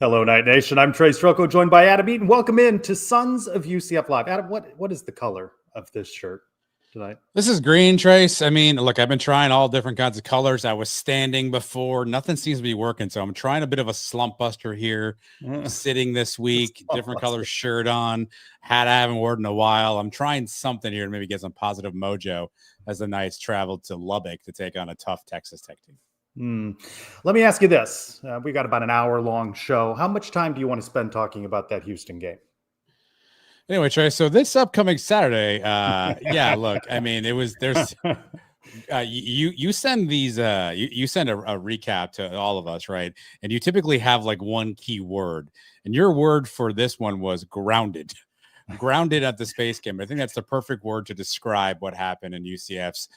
Hello, Night Nation. I'm Trey Strelko, joined by Adam Eaton. Welcome in to Sons of UCF Live. Adam, what is the color of this shirt tonight? This is green, Trace. I mean, look, I've been trying all different kinds of colors. I was standing before. Nothing seems to be working, so I'm trying a bit of a slump buster here. Sitting this week, different color shirt on, hat I haven't worn in a while. I'm trying something here to maybe get some positive mojo as the Knights traveled to Lubbock to take on a tough Texas Tech team. Let me ask you this. We got about an hour-long show. How much time do you want to spend talking about that Houston game? Anyway, Trey, so this upcoming Saturday, look, I mean, there's you send these you send a recap to all of us, right? And you typically have like one key word, and your word for this one was grounded. Grounded at the space game. I think that's the perfect word to describe what happened in UCF's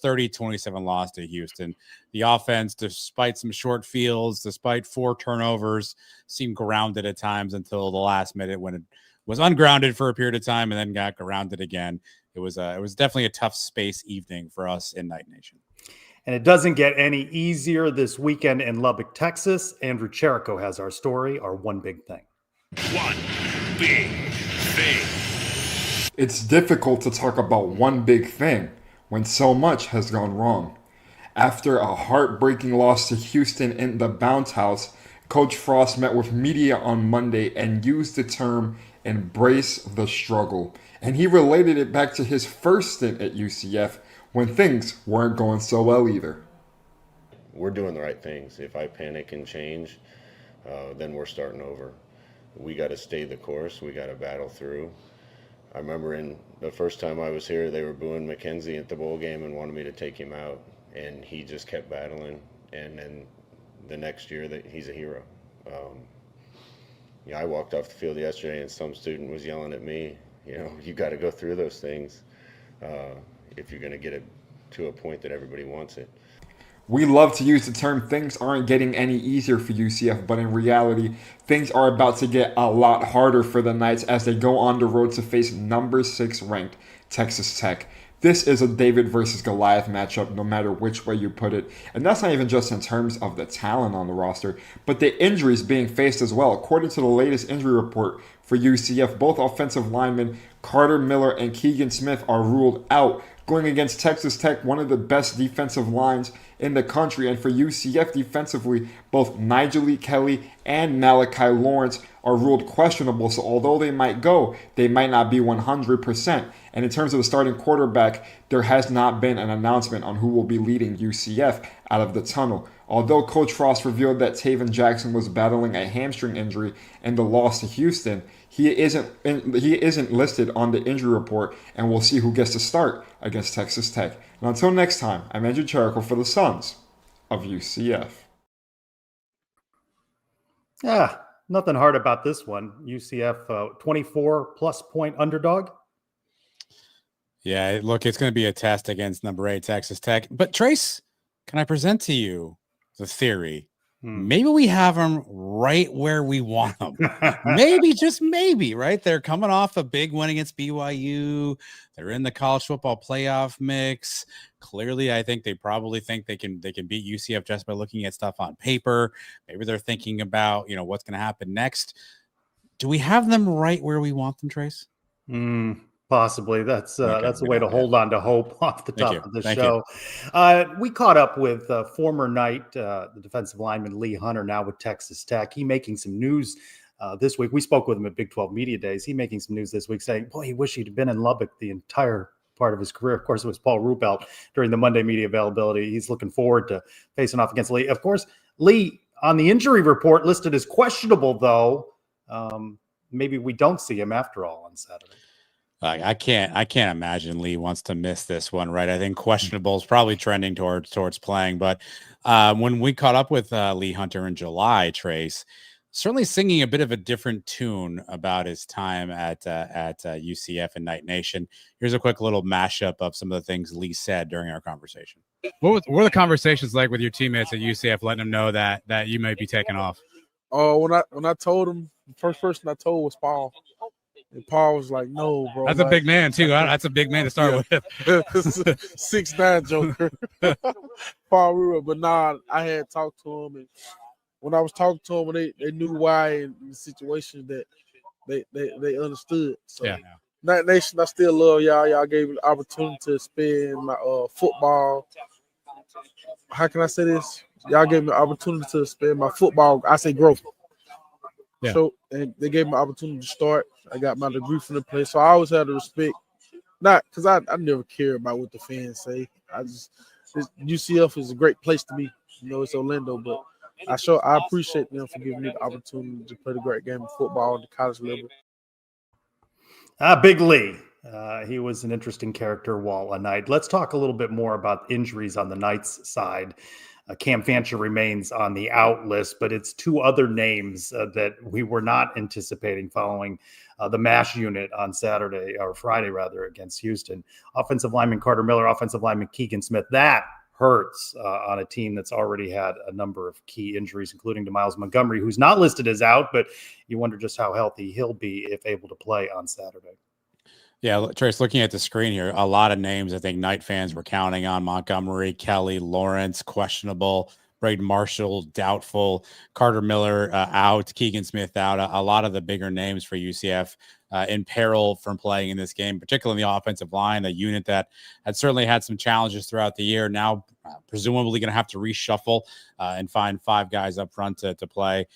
30-27 loss to Houston. The offense, despite some short fields, despite 4 turnovers, seemed grounded at times until the last minute when it was ungrounded for a period of time and then got grounded again. It was definitely a tough space evening for us in Night Nation. And it doesn't get any easier this weekend in Lubbock, Texas. Andrew Cherico has our story, our one big thing. One big thing. It's difficult to talk about one big thing when so much has gone wrong. After a heartbreaking loss to Houston in the Bounce House, Coach Frost met with media on Monday and used the term embrace the struggle. And he related it back to his first stint at UCF when things weren't going so well either. We're doing the right things. If I panic and change, then we're starting over. We got to stay the course. We got to battle through. I remember in the first time I was here, they were booing McKenzie at the bowl game and wanted me to take him out, and he just kept battling. And then the next year, he's a hero. I walked off the field yesterday, and some student was yelling at me. You got to go through those things if you're going to get it to a point that everybody wants it. We love to use the term things aren't getting any easier for UCF, but in reality, things are about to get a lot harder for the Knights as they go on the road to face number 6 ranked Texas Tech. This is a David versus Goliath matchup, no matter which way you put it. And that's not even just in terms of the talent on the roster, but the injuries being faced as well. According to the latest injury report for UCF, both offensive linemen Carter Miller and Keegan Smith are ruled out, going against Texas Tech, one of the best defensive lines in the country. And for UCF defensively, both Nigel Lee Kelly and Malachi Lawrence are ruled questionable. So although they might go, they might not be 100%. And in terms of the starting quarterback, there has not been an announcement on who will be leading UCF out of the tunnel. Although Coach Frost revealed that Taven Jackson was battling a hamstring injury in the loss to Houston, he isn't listed on the injury report, and we'll see who gets to start against Texas Tech. And until next time, I'm Andrew Cherico for the Sons of UCF. Yeah, nothing hard about this one. UCF 24-plus point underdog. Yeah, look, it's going to be a test against number 8 Texas Tech. But Trace, can I present to you the theory? Maybe we have them right where we want them. Maybe, just maybe, right? They're coming off a big win against BYU. They're in the college football playoff mix. Clearly, I think they probably think they can beat UCF just by looking at stuff on paper. Maybe they're thinking about, what's going to happen next. Do we have them right where we want them, Trace? Possibly. That's a way to hold on to hope off the top of the show. We caught up with former Knight, the defensive lineman Lee Hunter, now with Texas Tech. He making some news this week. We spoke with him at Big 12 Media Days. He making some news this week saying, boy, he wished he'd been in Lubbock the entire part of his career. Of course, it was Paul Rubelt during the Monday media availability. He's looking forward to facing off against Lee. Of course, Lee on the injury report listed as questionable, though. Maybe we don't see him after all on Saturday. I can't imagine Lee wants to miss this one, right? I think questionable is probably trending towards playing. But when we caught up with Lee Hunter in July, Trace, certainly singing a bit of a different tune about his time at UCF and Night Nation. Here's a quick little mashup of some of the things Lee said during our conversation. What were the conversations like with your teammates at UCF, letting them know that you might be taking off? When I told him, the first person I told was Paul. And Paul was like, "No, bro." That's a big man too. That's a big man to start with. 6'9" Joker. Paul Rubel. But nah, I had talked to him, and when I was talking to them, they knew why in the situation that they understood. So Yeah. Night Nation, I still love y'all. Y'all gave me the opportunity to spend my football. How can I say this? Y'all gave me the opportunity to spend my football. I say growth. Yeah. So and they gave me the opportunity to start. I got my degree from the place, so I always had the respect. Not because I never care about what the fans say. UCF is a great place to be. You know, it's Orlando, but I appreciate them for giving me the opportunity to play the great game of football at the college level. Big Lee. He was an interesting character while a Knight. Let's talk a little bit more about injuries on the Knights side. Cam Fancher remains on the out list, but it's two other names that we were not anticipating following the MASH unit on Saturday or Friday, rather, against Houston. Offensive lineman Carter Miller, offensive lineman Keegan Smith. That hurts on a team that's already had a number of key injuries, including to Miles Montgomery, who's not listed as out, but you wonder just how healthy he'll be if able to play on Saturday. Yeah, Trace, looking at the screen here, a lot of names I think Knight fans were counting on. Montgomery, Kelly, Lawrence, questionable. Braden Marshall, doubtful. Carter Miller out. Keegan Smith out. A lot of the bigger names for UCF in peril from playing in this game, particularly in the offensive line, a unit that had certainly had some challenges throughout the year. Now, presumably going to have to reshuffle and find 5 guys up front to play.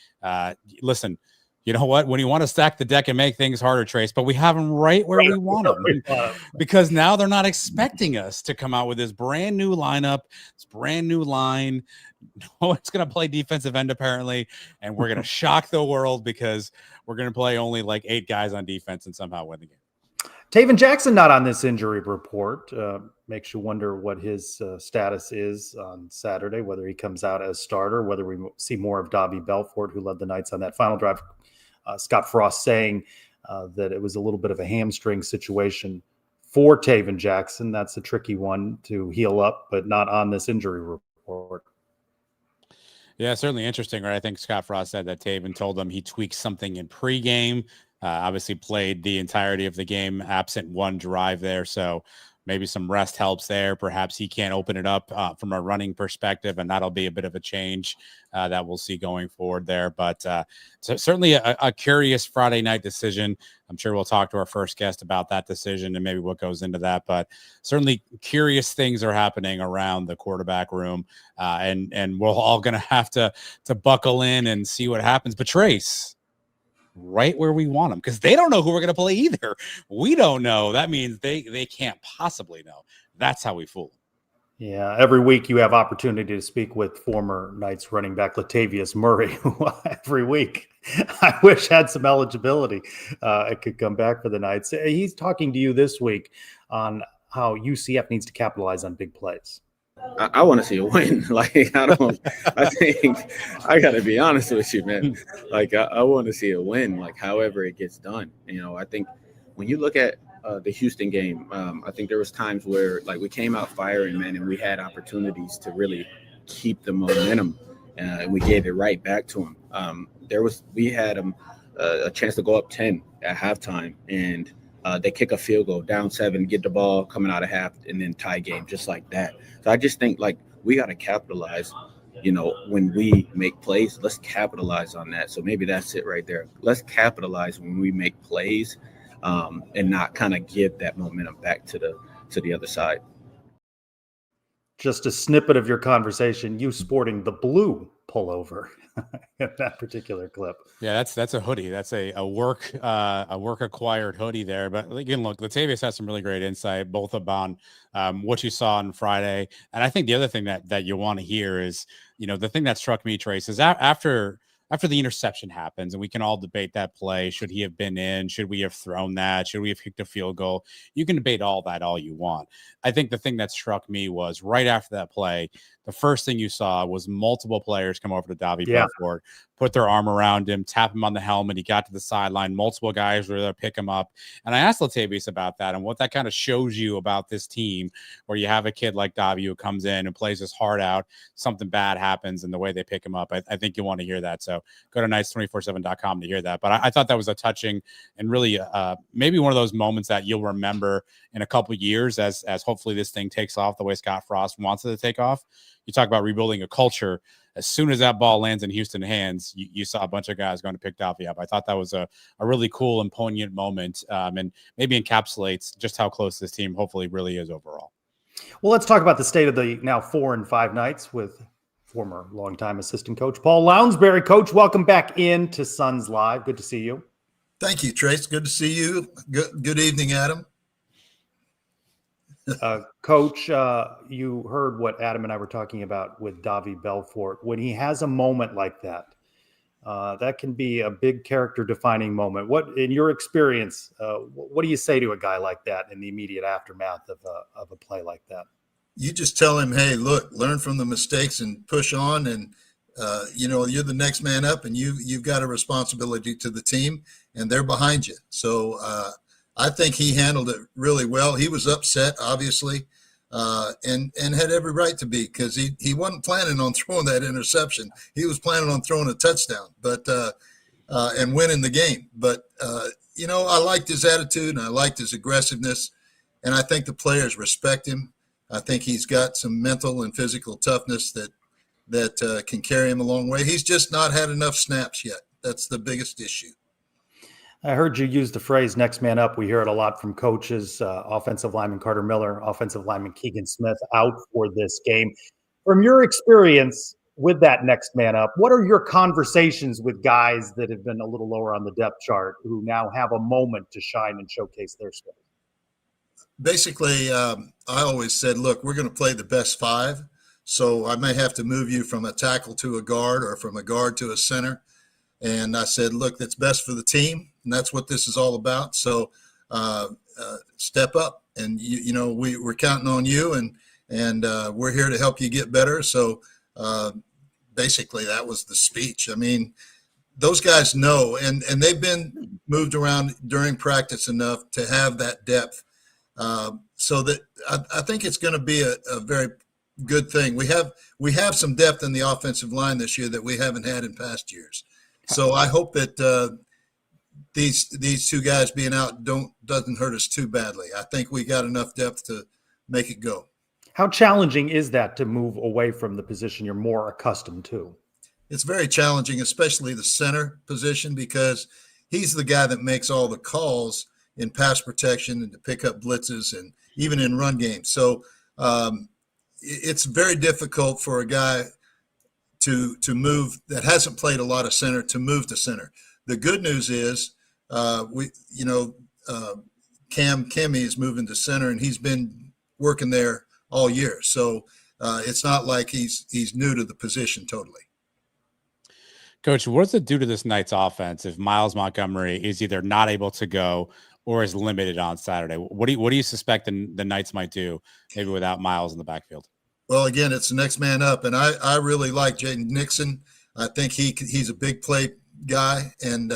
Listen, you know what? When you want to stack the deck and make things harder, Trace, but we have them right where we want them because now they're not expecting us to come out with this brand new lineup, this brand new line. No one's going to play defensive end apparently, and we're going to shock the world because we're going to play only like 8 guys on defense and somehow win the game. Taven Jackson not on this injury report. Makes you wonder what his status is on Saturday, whether he comes out as starter, whether we see more of Dobby Belfort, who led the Knights on that final drive. Scott Frost saying that it was a little bit of a hamstring situation for Taven Jackson. That's a tricky one to heal up, but not on this injury report. Yeah, certainly interesting, right? I think Scott Frost said that Taven told him he tweaked something in pregame. Obviously played the entirety of the game, absent one drive there. So maybe some rest helps there. Perhaps he can't open it up from a running perspective, and that'll be a bit of a change that we'll see going forward there. But so certainly a curious Friday night decision. I'm sure we'll talk to our first guest about that decision and maybe what goes into that. But certainly curious things are happening around the quarterback room, and we're all going to have to buckle in and see what happens. But Trace, right where we want them, because they don't know who we're going to play either. We don't know. That means they can't possibly know. That's how we fool them. Yeah, every week you have opportunity to speak with former Knights running back Latavius Murray, who every week I wish had some eligibility. It could come back for the Knights. He's talking to you this week on how UCF needs to capitalize on big plays. I want to see a win. I think I got to be honest with you, man. Like, I want to see a win, like, however it gets done. You know, I think when you look at the Houston game, I think there was times where, like, we came out firing, man, and we had opportunities to really keep the momentum, and we gave it right back to them. We had a chance to go up 10 at halftime, and they kick a field goal, down 7, get the ball coming out of half, and then tie game just like that. So I just think, like, we got to capitalize, you know, when we make plays. Let's capitalize on that. So maybe that's it right there. Let's capitalize when we make plays and not kind of give that momentum back to the other side. Just a snippet of your conversation, you sporting the blue pullover in that particular clip. Yeah, that's a hoodie. That's a work acquired hoodie there. But again, look, Latavius has some really great insight, both about what you saw on Friday. And I think the other thing that you want to hear is, you know, the thing that struck me, Trace, is after the interception happens, and we can all debate that play. Should he have been in? Should we have thrown that? Should we have kicked a field goal? You can debate all that all you want. I think the thing that struck me was right after that play, the first thing you saw was multiple players come over to Dobby Belfort, put their arm around him, tap him on the helmet. He got to the sideline. Multiple guys were there to pick him up. And I asked Latavius about that and what that kind of shows you about this team, where you have a kid like Dobby who comes in and plays his heart out. Something bad happens in the way they pick him up. I think you want to hear that. So go to Knights247.com to hear that. But I thought that was a touching and really maybe one of those moments that you'll remember in a couple of years as hopefully this thing takes off the way Scott Frost wants it to take off. you talk about rebuilding a culture. As soon as that ball lands in Houston hands, you saw a bunch of guys going to pick Davi up. I thought that was a really cool and poignant moment, and maybe encapsulates just how close this team hopefully really is overall. Well, let's talk about the state of the now 4 and 5 Knights with former longtime assistant coach Paul Lounsbury. Coach, welcome back in to Suns Live. Good to see you. Thank you, Trace. Good to see you. Good evening, Adam. Coach, you heard what Adam and I were talking about with Davi Belfort. When he has a moment like that, that can be a big character-defining moment. What, in your experience, what do you say to a guy like that in the immediate aftermath of a play like that? You just tell him, hey, look, learn from the mistakes and push on, and you're the next man up, and you've got a responsibility to the team, and they're behind you. So I think he handled it really well. He was upset, obviously, and had every right to be, because he wasn't planning on throwing that interception. He was planning on throwing a touchdown, but and winning the game. But I liked his attitude, and I liked his aggressiveness, and I think the players respect him. I think he's got some mental and physical toughness that can carry him a long way. He's just not had enough snaps yet. That's the biggest issue. I heard you use the phrase next man up. We hear it a lot from coaches, offensive lineman Carter Miller, offensive lineman Keegan Smith out for this game. From your experience with that next man up, what are your conversations with guys that have been a little lower on the depth chart who now have a moment to shine and showcase their skills? Basically, I always said, look, we're going to play the best 5. So I may have to move you from a tackle to a guard or from a guard to a center. And I said, look, that's best for the team. And that's what this is all about. So step up, and we're counting on you, and we're here to help you get better. So basically that was the speech. I mean, those guys know, and they've been moved around during practice enough to have that depth. So that I think it's going to be a very good thing. We have some depth in the offensive line this year that we haven't had in past years. So I hope that these two guys being out doesn't hurt us too badly. I think we got enough depth to make it go. How challenging is that to move away from the position you're more accustomed to? It's very challenging, especially the center position, because he's the guy that makes all the calls in pass protection and to pick up blitzes and even in run games. So it's very difficult for a guy to move that hasn't played a lot of center to move to center. The good news is Kimmy is moving to center, and he's been working there all year. So it's not like he's new to the position totally. Coach, what does it do to this Knights offense if Miles Montgomery is either not able to go or is limited on Saturday? What do you suspect the Knights might do maybe without Miles in the backfield? Well, again, it's the next man up, and I really like Jaden Nixon. I think he's a big play guy, and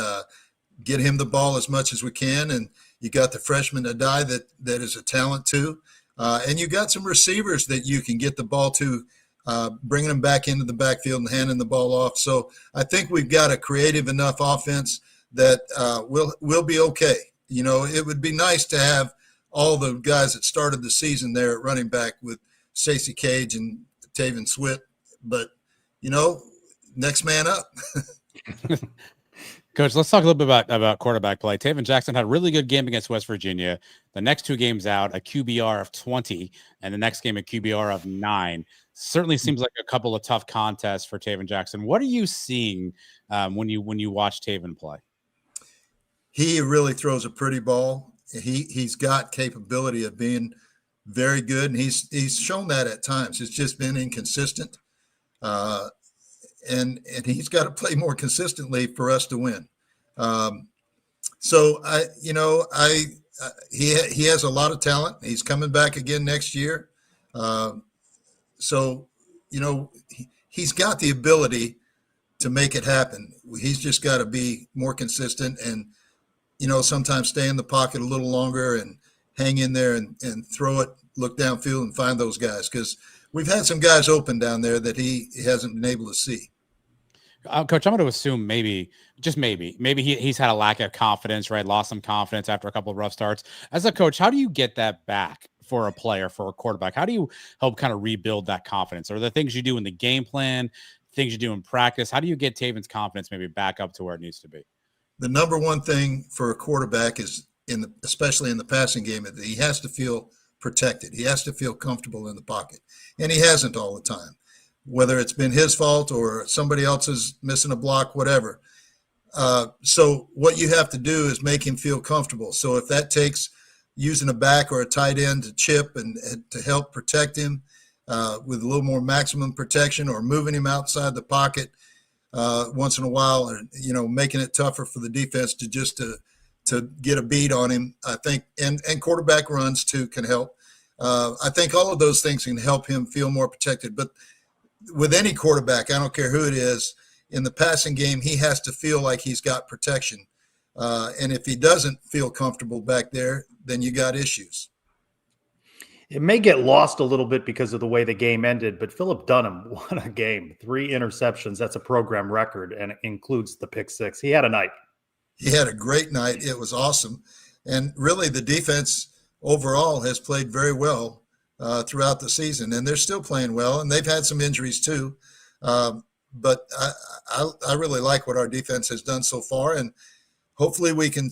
get him the ball as much as we can. And you got the freshman Adai that is a talent too, and you got some receivers that you can get the ball to, bringing them back into the backfield and handing the ball off. So I think we've got a creative enough offense that we'll be okay. It would be nice to have all the guys that started the season there at running back with Stacey Cage and Taven Switt, but next man up. Coach, let's talk a little bit about quarterback play. Taven Jackson had a really good game against West Virginia. The next 2 games out, a QBR of 20, and the next game a QBR of 9. Certainly seems like a couple of tough contests for Taven Jackson. What are you seeing when you watch Taven play? He really throws a pretty ball. He's got capability of being very good, and he's shown that at times. It's just been inconsistent, and he's got to play more consistently for us to win. So he has a lot of talent. He's coming back again next year, so he's got the ability to make it happen. He's just got to be more consistent and sometimes stay in the pocket a little longer and hang in there and throw it, look downfield and find those guys, because we've had some guys open down there that he hasn't been able to see. Coach, I'm going to assume maybe he's had a lack of confidence, right? Lost some confidence after a couple of rough starts. As a coach, how do you get that back for a player, for a quarterback? How do you help kind of rebuild that confidence? Are there things you do in the game plan, things you do in practice? How do you get Taven's confidence maybe back up to where it needs to be? The number one thing for a quarterback is, especially in the passing game, that he has to feel protected. He has to feel comfortable in the pocket, and he hasn't all the time, whether it's been his fault or somebody else is missing a block, whatever. So what you have to do is make him feel comfortable. So if that takes using a back or a tight end to chip and to help protect him with a little more maximum protection, or moving him outside the pocket once in a while, or making it tougher for the defense to get a beat on him, I think, and quarterback runs too can help. I think all of those things can help him feel more protected. But with any quarterback, I don't care who it is, in the passing game, he has to feel like he's got protection. And if he doesn't feel comfortable back there, then you got issues. It may get lost a little bit because of the way the game ended, but Philip Dunham won a game, 3 interceptions. That's a program record, and it includes the pick 6. He had a night. He had a great night. It was awesome. And really, the defense overall has played very well throughout the season, and they're still playing well, and they've had some injuries too. But I really like what our defense has done so far, and hopefully we can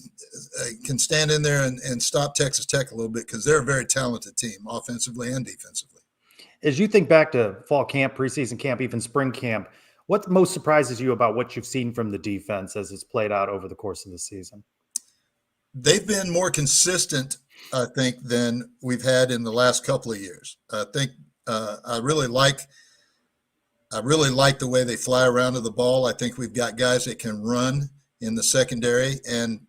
stand in there and stop Texas Tech a little bit, because they're a very talented team, offensively and defensively. As you think back to fall camp, preseason camp, even spring camp, what most surprises you about what you've seen from the defense as it's played out over the course of the season? They've been more consistent, I think, than we've had in the last couple of years. I think I really like the way they fly around to the ball. I think we've got guys that can run in the secondary, and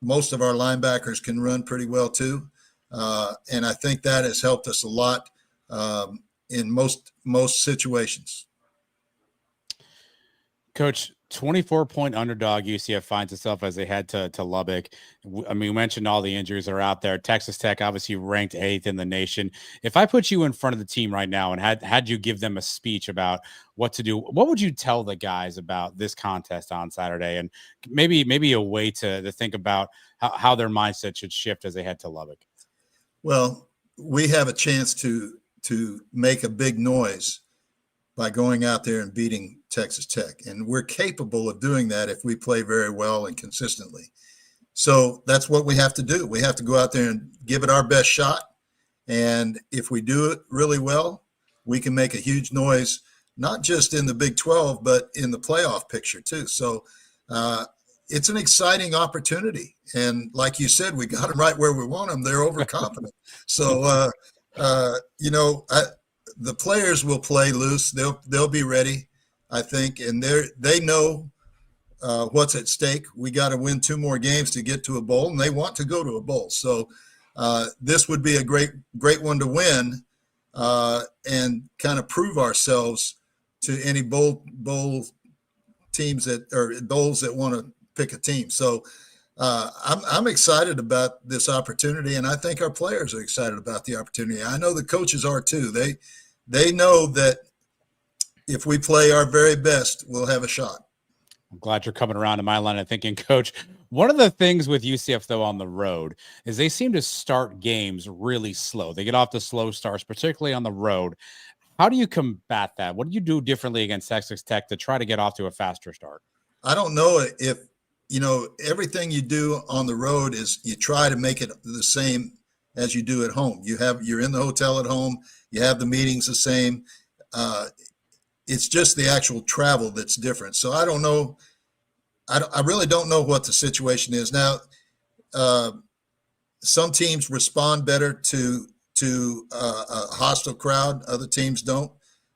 most of our linebackers can run pretty well too. And I think that has helped us a lot in most situations. Coach, 24-point underdog UCF finds itself as they head to Lubbock. I mean, we mentioned all the injuries that are out there. Texas Tech obviously ranked 8th in the nation. If I put you in front of the team right now and had you give them a speech about what to do, what would you tell the guys about this contest on Saturday, and maybe a way to think about how their mindset should shift as they head to Lubbock? Well, we have a chance to make a big noise by going out there and beating Texas Tech. And we're capable of doing that if we play very well and consistently. So that's what we have to do. We have to go out there and give it our best shot. And if we do it really well, we can make a huge noise, not just in the Big 12, but in the playoff picture too. So it's an exciting opportunity. And like you said, we got them right where we want them. They're overconfident. So, the players will play loose. They'll be ready, I think, and they know what's at stake. We got to win 2 more games to get to a bowl, and they want to go to a bowl. So this would be a great one to win and kind of prove ourselves to any bowl teams or bowls that want to pick a team. So I'm excited about this opportunity, and I think our players are excited about the opportunity. I know the coaches are too. They know that if we play our very best, we'll have a shot. I'm glad you're coming around to my line of thinking, Coach. One of the things with UCF, though, on the road is they seem to start games really slow. They get off to slow starts, particularly on the road. How do you combat that? What do you do differently against Texas Tech to try to get off to a faster start? I don't know if, everything you do on the road is you try to make it the same as you do at home. You're in the hotel at home. You have the meetings the same. It's just the actual travel that's different. So I don't know. I really don't know what the situation is now. Some teams respond better to a hostile crowd. Other teams don't.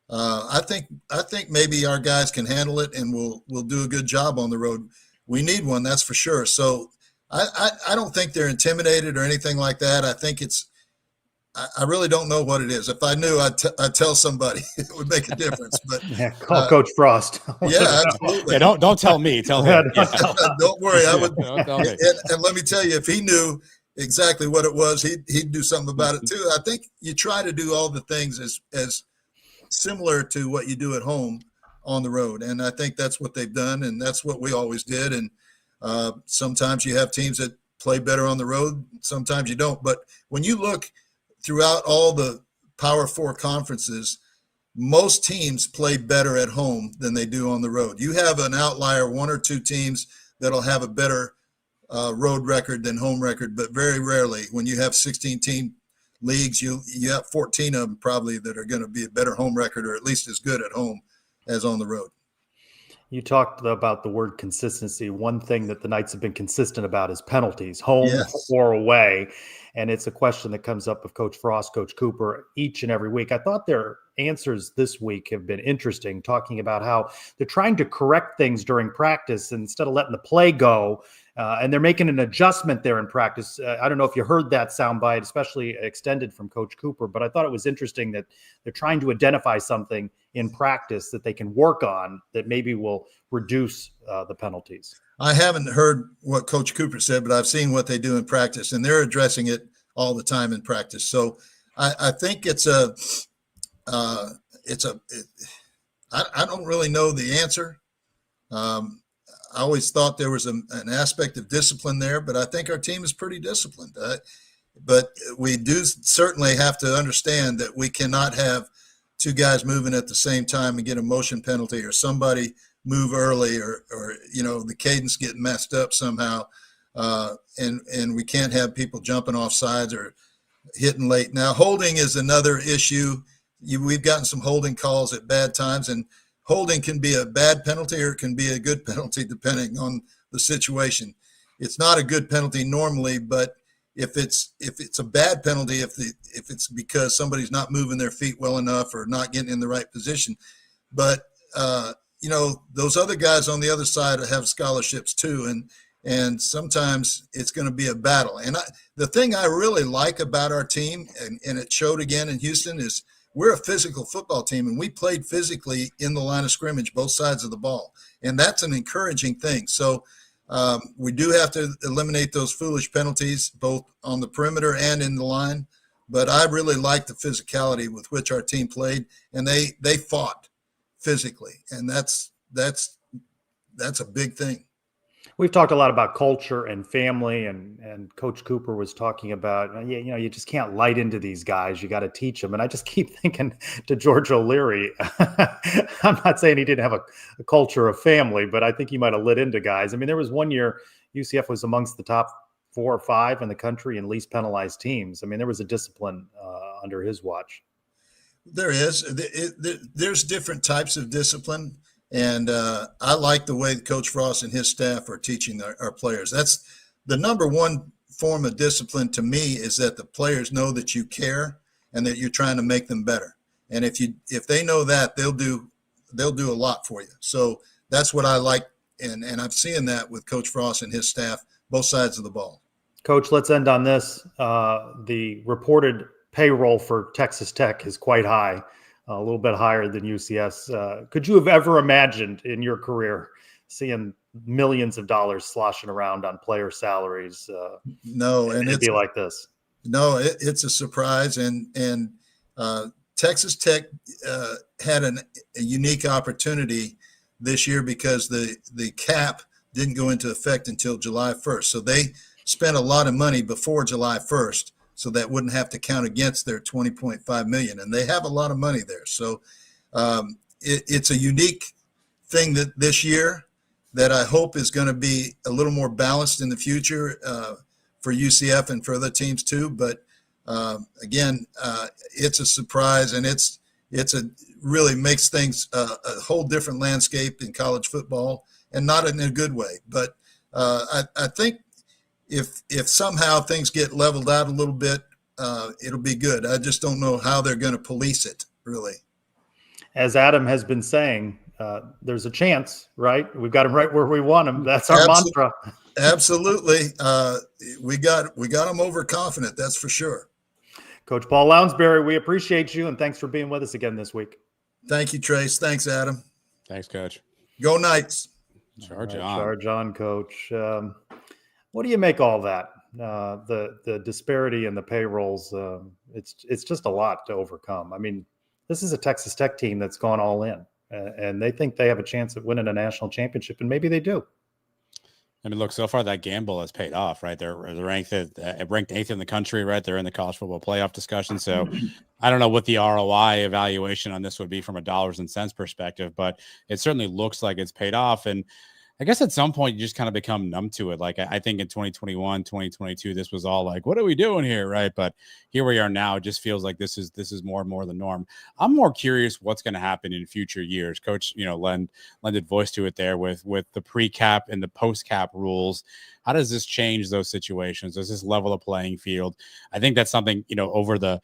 I think maybe our guys can handle it, and we'll do a good job on the road. We need one, that's for sure. So I don't think they're intimidated or anything like that. I think I really don't know what it is. If I knew, I'd tell somebody. It would make a difference. But call Coach Frost. Yeah, absolutely. Yeah, don't tell me. Tell him. Yeah. Don't worry. I would. Don't tell me. And let me tell you, if he knew exactly what it was, he'd do something about it too. I think you try to do all the things as similar to what you do at home on the road, and I think that's what they've done, and that's what we always did. And sometimes you have teams that play better on the road, sometimes you don't. But when you look throughout all the Power Four conferences, most teams play better at home than they do on the road. You have an outlier, one or two teams that'll have a better road record than home record, but very rarely. When you have 16-team leagues, you have 14 of them probably that are going to be a better home record, or at least as good at home as on the road. You talked about the word consistency. One thing that the Knights have been consistent about is penalties, home or away. And it's a question that comes up with Coach Frost, Coach Cooper each and every week. I thought their answers this week have been interesting, talking about how they're trying to correct things during practice instead of letting the play go. And they're making an adjustment there in practice. I don't know if you heard that soundbite, especially extended from Coach Cooper, but I thought it was interesting that they're trying to identify something in practice that they can work on that maybe will reduce the penalties. I haven't heard what Coach Cooper said, but I've seen what they do in practice, and they're addressing it all the time in practice. So I think I don't really know the answer. I always thought there was an aspect of discipline there, but I think our team is pretty disciplined. But we do certainly have to understand that we cannot have two guys moving at the same time and get a motion penalty, or somebody move early, or the cadence get messed up somehow. And we can't have people jumping off sides or hitting late. Now, holding is another issue. We've gotten some holding calls at bad times, and holding can be a bad penalty or it can be a good penalty depending on the situation. It's not a good penalty normally, but if it's a bad penalty, if it's because somebody's not moving their feet well enough or not getting in the right position. But those other guys on the other side have scholarships too, and sometimes it's going to be a battle. And the thing I really like about our team, and it showed again in Houston, is we're a physical football team, and we played physically in the line of scrimmage, both sides of the ball. And that's an encouraging thing. So we do have to eliminate those foolish penalties, both on the perimeter and in the line. But I really like the physicality with which our team played, and they fought physically. And that's a big thing. We've talked a lot about culture and family, and Coach Cooper was talking about, you just can't light into these guys. You got to teach them. And I just keep thinking to George O'Leary, I'm not saying he didn't have a culture of family, but I think he might have lit into guys. I mean, there was one year UCF was amongst the top 4 or 5 in the country in least penalized teams. I mean, there was a discipline under his watch. There is. There's different types of discipline. And I like the way Coach Frost and his staff are teaching our players. That's the number one form of discipline to me, is that the players know that you care and that you're trying to make them better. And if they know that, they'll do a lot for you. So that's what I like, and I'm seeing that with Coach Frost and his staff, both sides of the ball. Coach, let's end on this. The reported payroll for Texas Tech is quite high. A little bit higher than UCS. Could you have ever imagined in your career seeing millions of dollars sloshing around on player salaries? No, and it'd be like this. No, it's a surprise. And Texas Tech had a unique opportunity this year because the cap didn't go into effect until July 1st. So they spent a lot of money before July 1st. So that wouldn't have to count against their $20.5 million, and they have a lot of money there. So it's a unique thing that this year that I hope is going to be a little more balanced in the future for UCF and for other teams too. But again, it's a surprise, and it's really makes things a whole different landscape in college football, and not in a good way. But I think. If somehow things get leveled out a little bit, it'll be good. I just don't know how they're going to police it, really. As Adam has been saying, there's a chance, right? We've got him right where we want him. That's our mantra. Absolutely. We got them overconfident, that's for sure. Coach Paul Lounsbury, we appreciate you, and thanks for being with us again this week. Thank you, Trace. Thanks, Adam. Thanks, Coach. Go Knights. Charge on. Charge on, Coach. What do you make all that? The disparity in the payrolls, it's just a lot to overcome. I mean, this is a Texas Tech team that's gone all in, and they think they have a chance at winning a national championship, and maybe they do. I mean, look, so far that gamble has paid off, right? They're ranked 8th in the country, right? They're in the college football playoff discussion. So I don't know what the ROI evaluation on this would be from a dollars and cents perspective, but it certainly looks like it's paid off. And I guess at some point you just kind of become numb to it. Like I think in 2021, 2022, this was all like, what are we doing here? Right. But here we are now. It just feels like this is more and more the norm. I'm more curious what's going to happen in future years. Coach, lended voice to it there with the pre-cap and the post-cap rules. How does this change those situations? Does this level the playing field? I think that's something, over the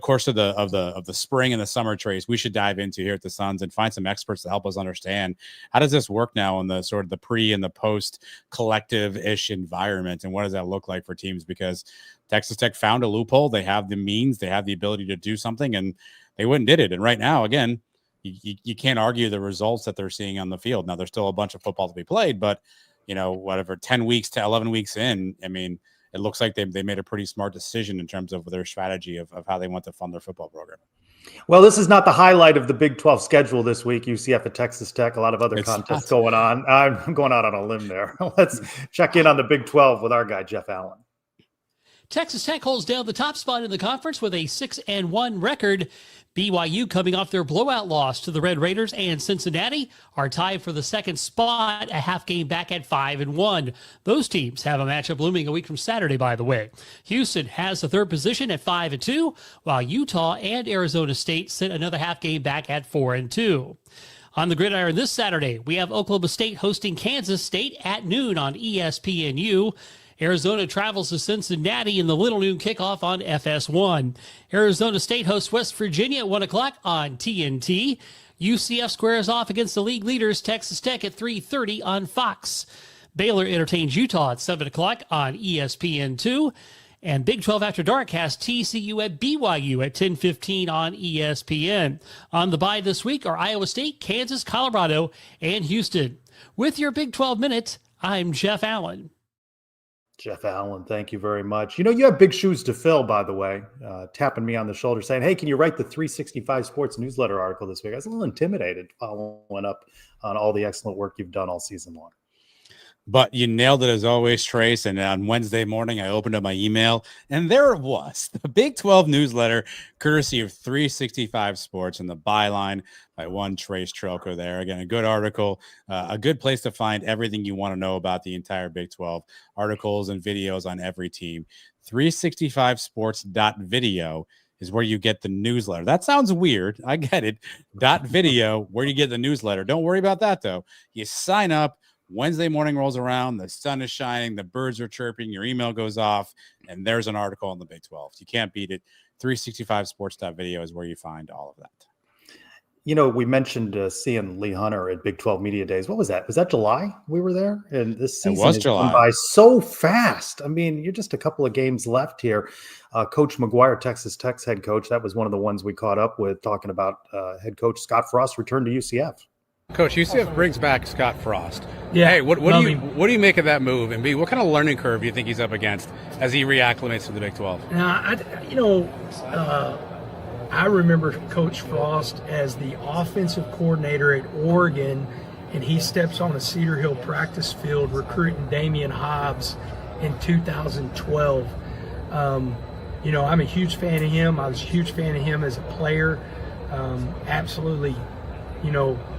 course of the spring and the summer, Trace, we should dive into here at the Suns and find some experts to help us understand how does this work now in the sort of the pre and the post collective-ish environment, and what does that look like for teams? Because Texas Tech found a loophole. They have the means, they have the ability to do something, and they went and did it. And right now, again, you can't argue the results that they're seeing on the field. Now, there's still a bunch of football to be played, but 10 weeks to 11 weeks in, I mean, it looks like they made a pretty smart decision in terms of their strategy of how they want to fund their football program. Well, this is not the highlight of the Big 12 schedule this week. UCF at Texas Tech, a lot of other contests going on. I'm going out on a limb there. Let's check in on the Big 12 with our guy, Jeff Allen. Texas Tech holds down the top spot in the conference with a 6-1 record. BYU, coming off their blowout loss to the Red Raiders, and Cincinnati are tied for the second spot, a half game back at 5-1. Those teams have a matchup looming a week from Saturday, by the way. Houston has the third position at 5-2, while Utah and Arizona State sit another half game back at 4-2. On the gridiron this Saturday, we have Oklahoma State hosting Kansas State at noon on ESPNU. Arizona travels to Cincinnati in the little noon kickoff on FS1. Arizona State hosts West Virginia at 1 o'clock on TNT. UCF squares off against the league leaders Texas Tech at 3:30 on Fox. Baylor entertains Utah at 7 o'clock on ESPN2. And Big 12 After Dark has TCU at BYU at 10:15 on ESPN. On the bye this week are Iowa State, Kansas, Colorado, and Houston. With your Big 12 Minute, I'm Jeff Allen. Jeff Allen, thank you very much. You have big shoes to fill, by the way, tapping me on the shoulder saying, hey, can you write the 365 Sports newsletter article this week? I was a little intimidated following up on all the excellent work you've done all season long. But you nailed it as always, Trace. And on Wednesday morning, I opened up my email, and there it was, the Big 12 newsletter, courtesy of 365 Sports, and the byline by one Trace Trelko there. Again, a good article, a good place to find everything you want to know about the entire Big 12, articles and videos on every team. 365sports.video is where you get the newsletter. That sounds weird. I get it. .video, where you get the newsletter. Don't worry about that, though. You sign up. Wednesday morning rolls around, the sun is shining, the birds are chirping, your email goes off, and there's an article on the Big 12. You can't beat it. 365sports.video is where you find all of that. We mentioned seeing Lee Hunter at Big 12 Media Days. What was that? Was that July we were there? And this season has gone by so fast. I mean, you're just a couple of games left here. Coach McGuire, Texas Tech's head coach, that was one of the ones we caught up with, talking about head coach Scott Frost returned to UCF. Coach, UCF brings back Scott Frost. Yeah. Hey, what do you make of that move? And B, what kind of learning curve do you think he's up against as he reacclimates to the Big 12? I remember Coach Frost as the offensive coordinator at Oregon, and he steps on a Cedar Hill practice field recruiting Damian Hobbs in 2012. I'm a huge fan of him. I was a huge fan of him as a player. Absolutely.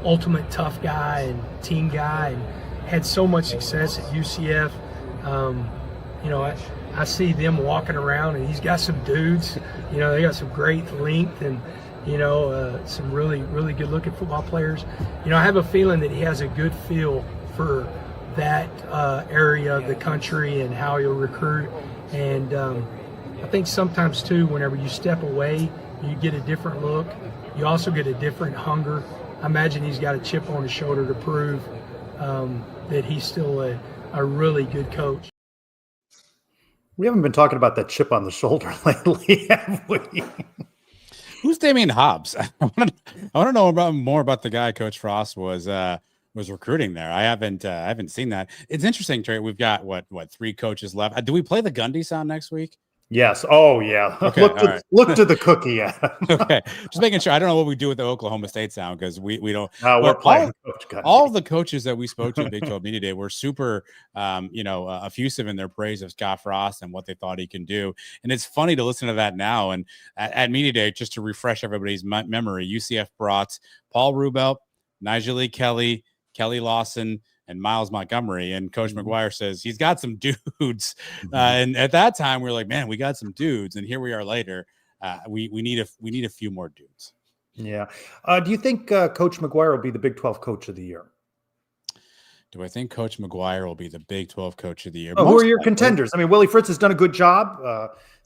Ultimate tough guy and team guy, and had so much success at UCF. I see them walking around, and he's got some dudes. They got some great length and, some really, really good looking football players. I have a feeling that he has a good feel for that area of the country and how he'll recruit. And I think sometimes too, whenever you step away, you get a different look. You also get a different hunger. I imagine he's got a chip on his shoulder to prove that he's still a really good coach. We haven't been talking about that chip on the shoulder lately, have we? Who's Damian Hobbs? I want to know more about the guy Coach Frost was recruiting there. I haven't seen that. It's interesting, Trey. We've got what 3 coaches left. Do we play the Gundy sound next week? Yes. Oh, yeah. Okay. Look to the cookie. Yeah. Okay. Just making sure. I don't know what we do with the Oklahoma State sound because we don't. We're playing. All the coaches that we spoke to at Big 12 Media Day were super, effusive in their praise of Scott Frost and what they thought he can do. And it's funny to listen to that now. And at Media Day, just to refresh everybody's memory, UCF brought Paul Rubel, Nigel Kelly, Kelly Lawson, and Miles Montgomery. And Coach McGuire says he's got some dudes. And at that time, we were like, man, we got some dudes. And here we are later. We need a few more dudes. Yeah. Do you think Coach McGuire will be the Big 12 Coach of the Year? Do I think Coach McGuire will be the Big 12 Coach of the Year? Who are your contenders? I mean, Willie Fritz has done a good job.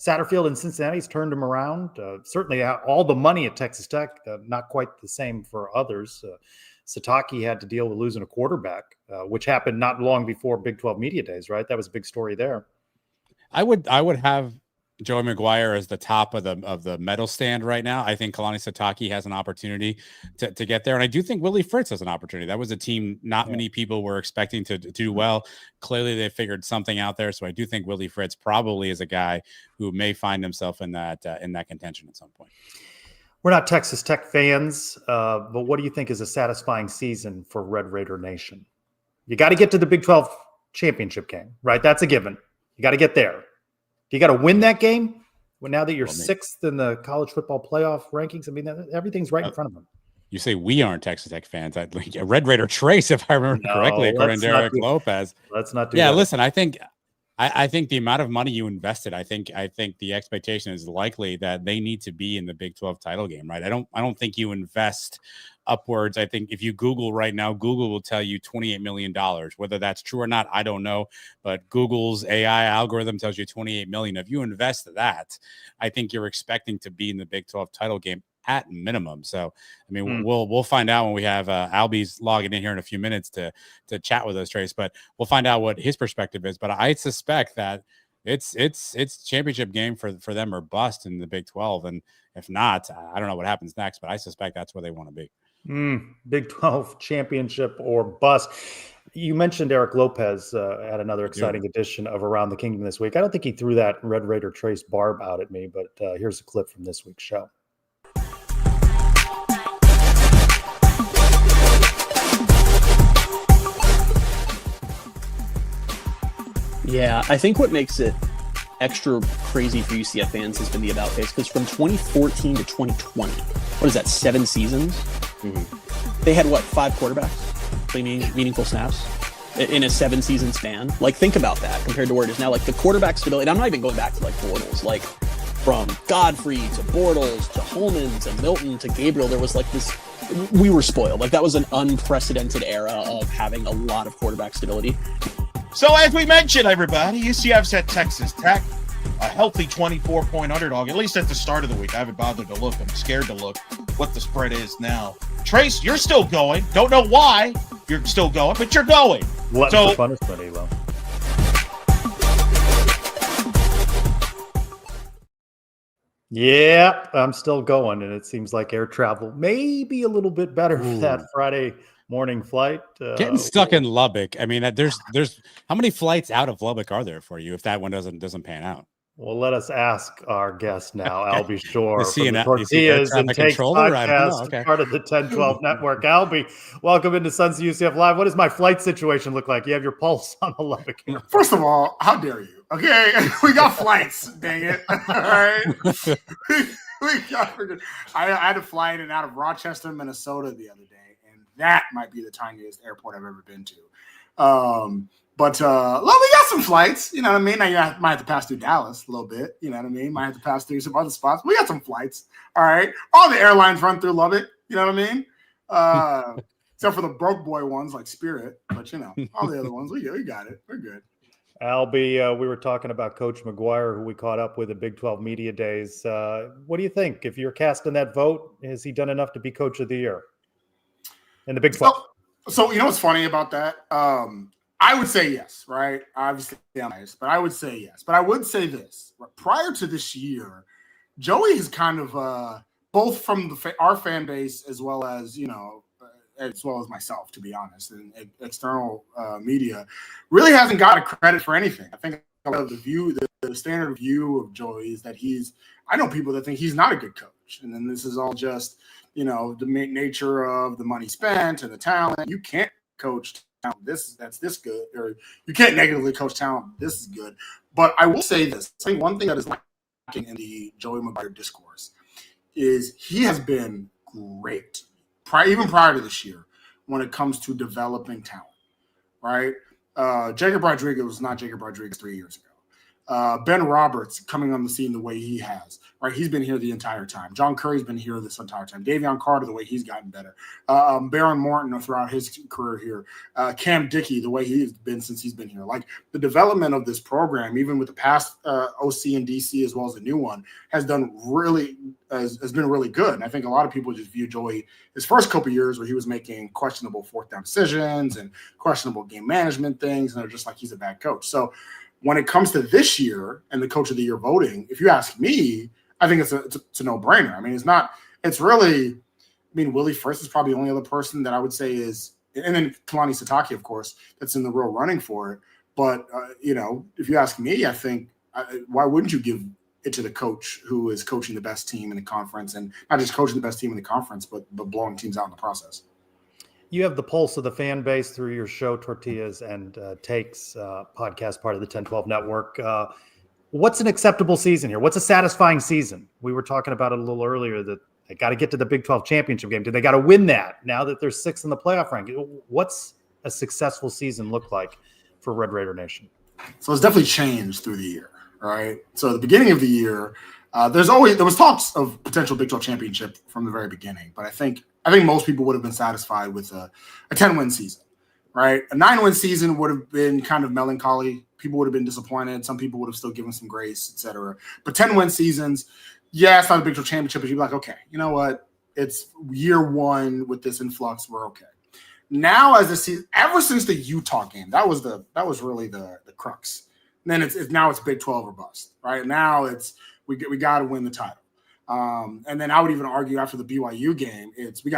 Satterfield in Cincinnati's turned him around. Certainly all the money at Texas Tech, not quite the same for others. Sataki had to deal with losing a quarterback, which happened not long before Big 12 Media Days, right? That was a big story there. I would have Joey McGuire as the top of the medal stand right now. I think Kalani Sataki has an opportunity to get there. And I do think Willie Fritz has an opportunity. That was a team not many people were expecting to do well. Clearly they figured something out there. So I do think Willie Fritz probably is a guy who may find himself in that contention at some point. We're not Texas Tech fans, but what do you think is a satisfying season for Red Raider Nation? You got to get to the Big 12 championship game, right? That's a given. You got to get there. You got to win that game. Well, now that you're sixth in the college football playoff rankings, I mean, everything's right in front of them. You say we aren't Texas Tech fans. Red Raider Trace, if I remember correctly, according to Eric Lopez. Let's not do that. Yeah, listen, I think the amount of money you invested, I think the expectation is likely that they need to be in the Big 12 title game, right? I don't think you invest upwards. I think if you Google right now, Google will tell you $28 million. Whether that's true or not, I don't know. But Google's AI algorithm tells you $28 million. If you invest that, I think you're expecting to be in the Big 12 title game at minimum. So, I mean, we'll find out when we have Albie's logging in here in a few minutes to chat with us, Trace. But we'll find out what his perspective is. But I suspect that it's championship game for them or bust in the Big 12. And if not, I don't know what happens next. But I suspect that's where they want to be. Big 12 championship or bust. You mentioned Eric Lopez had another exciting edition of Around the Kingdom this week. I don't think he threw that Red Raider Trace barb out at me, but here's a clip from this week's show. Yeah, I think what makes it extra crazy for UCF fans has been the about face, because from 2014 to 2020, what is that, 7 seasons? They had, 5 quarterbacks playing meaningful snaps in a 7-season span? Like, think about that compared to where it is now. Like, the quarterback stability, and I'm not even going back to, Bortles. Like, from Godfrey to Bortles to Holman to Milton to Gabriel, there was, this... We were spoiled. Like, that was an unprecedented era of having a lot of quarterback stability. So as we mentioned, everybody, UCF's at Texas Tech, a healthy 24-point underdog, at least at the start of the week. I haven't bothered to look. I'm scared to look what the spread is now. Trace, you're still going. Don't know why you're still going, but you're going. For punishment, Elo. Yeah, I'm still going, and it seems like air travel may be a little bit better for that Friday morning flight. Getting stuck in Lubbock. I mean, there's how many flights out of Lubbock are there for you if that one doesn't pan out? Well, let us ask our guest now, Albie Shore, from the Tortillas and Takes podcast, part of the 10-12 network. Albie, welcome into Sons of UCF Live. What does my flight situation look like? You have your pulse on the Lubbock. First of all, how dare you? Okay, we got flights, dang it. All right. I had a flight in out of Rochester, Minnesota the other day, and that might be the tiniest airport I've ever been to. But we got some flights, you know what I mean? Now you might have to pass through Dallas a little bit, you know what I mean? Might have to pass through some other spots. We got some flights, all right? All the airlines run through Lubbock, you know what I mean? Except for the broke boy ones like Spirit, but all the other ones, we got it. We're good. Albie, we were talking about Coach McGuire, who we caught up with at Big 12 Media Days. What do you think? If you're casting that vote, has he done enough to be Coach of the Year in the Big 12? So you know what's funny about that? I would say yes, right? Obviously, I'm biased, but I would say yes. But I would say this. Prior to this year, Joey is kind of both from our fan base as well as myself, to be honest, and external media, really hasn't got a credit for anything. I think a lot of the view that the standard view of Joey is that I know people that think he's not a good coach. And then this is all just, the nature of the money spent and the talent. You can't coach talent that's this good, or you can't negatively coach talent this is good. But I will say this. I think one thing that is lacking in the Joey Maguire discourse is he has been great, even prior to this year, when it comes to developing talent, right? Jacob Rodriguez was not Jacob Rodriguez 3 years ago. Ben Roberts coming on the scene the way he has, right? He's been here the entire time. John Curry's been here this entire time. Davion Carter, the way he's gotten better. Baron Morton throughout his career here. Cam Dickey, the way he's been since he's been here. Like the development of this program, even with the past OC and DC as well as the new one, has been really good. And I think a lot of people just view Joey his first couple of years where he was making questionable fourth down decisions and questionable game management things, and they're just like he's a bad coach. So when it comes to this year and the coach of the year voting, if you ask me, I think it's a no-brainer. I mean, Willie First is probably the only other person that I would say is, and then Kalani Sitake, of course, that's in the real running for it. But, if you ask me, I think, why wouldn't you give it to the coach who is coaching the best team in the conference, and not just coaching the best team in the conference, but blowing teams out in the process? You have the pulse of the fan base through your show, Tortillas and Takes podcast, part of the 1012 network. What's an acceptable season here? What's a satisfying season? We were talking about it a little earlier that they got to get to the Big 12 championship game. Do they got to win that now that they're sixth in the playoff ranking? What's a successful season look like for Red Raider Nation? So it's definitely changed through the year, right? So at the beginning of the year, there was talks of potential Big 12 championship from the very beginning, but I think most people would have been satisfied with a 10-win season, right? A 9-win season would have been kind of melancholy. People would have been disappointed. Some people would have still given some grace, etc. But 10-win seasons, it's not a Big 12 championship, but you'd be like, okay, you know what? It's year one with this influx. We're okay. Now, as the season, ever since the Utah game, that was really the crux. And then it's Big 12 or bust, right? Now we got to win the title. And then I would even argue after the BYU game, we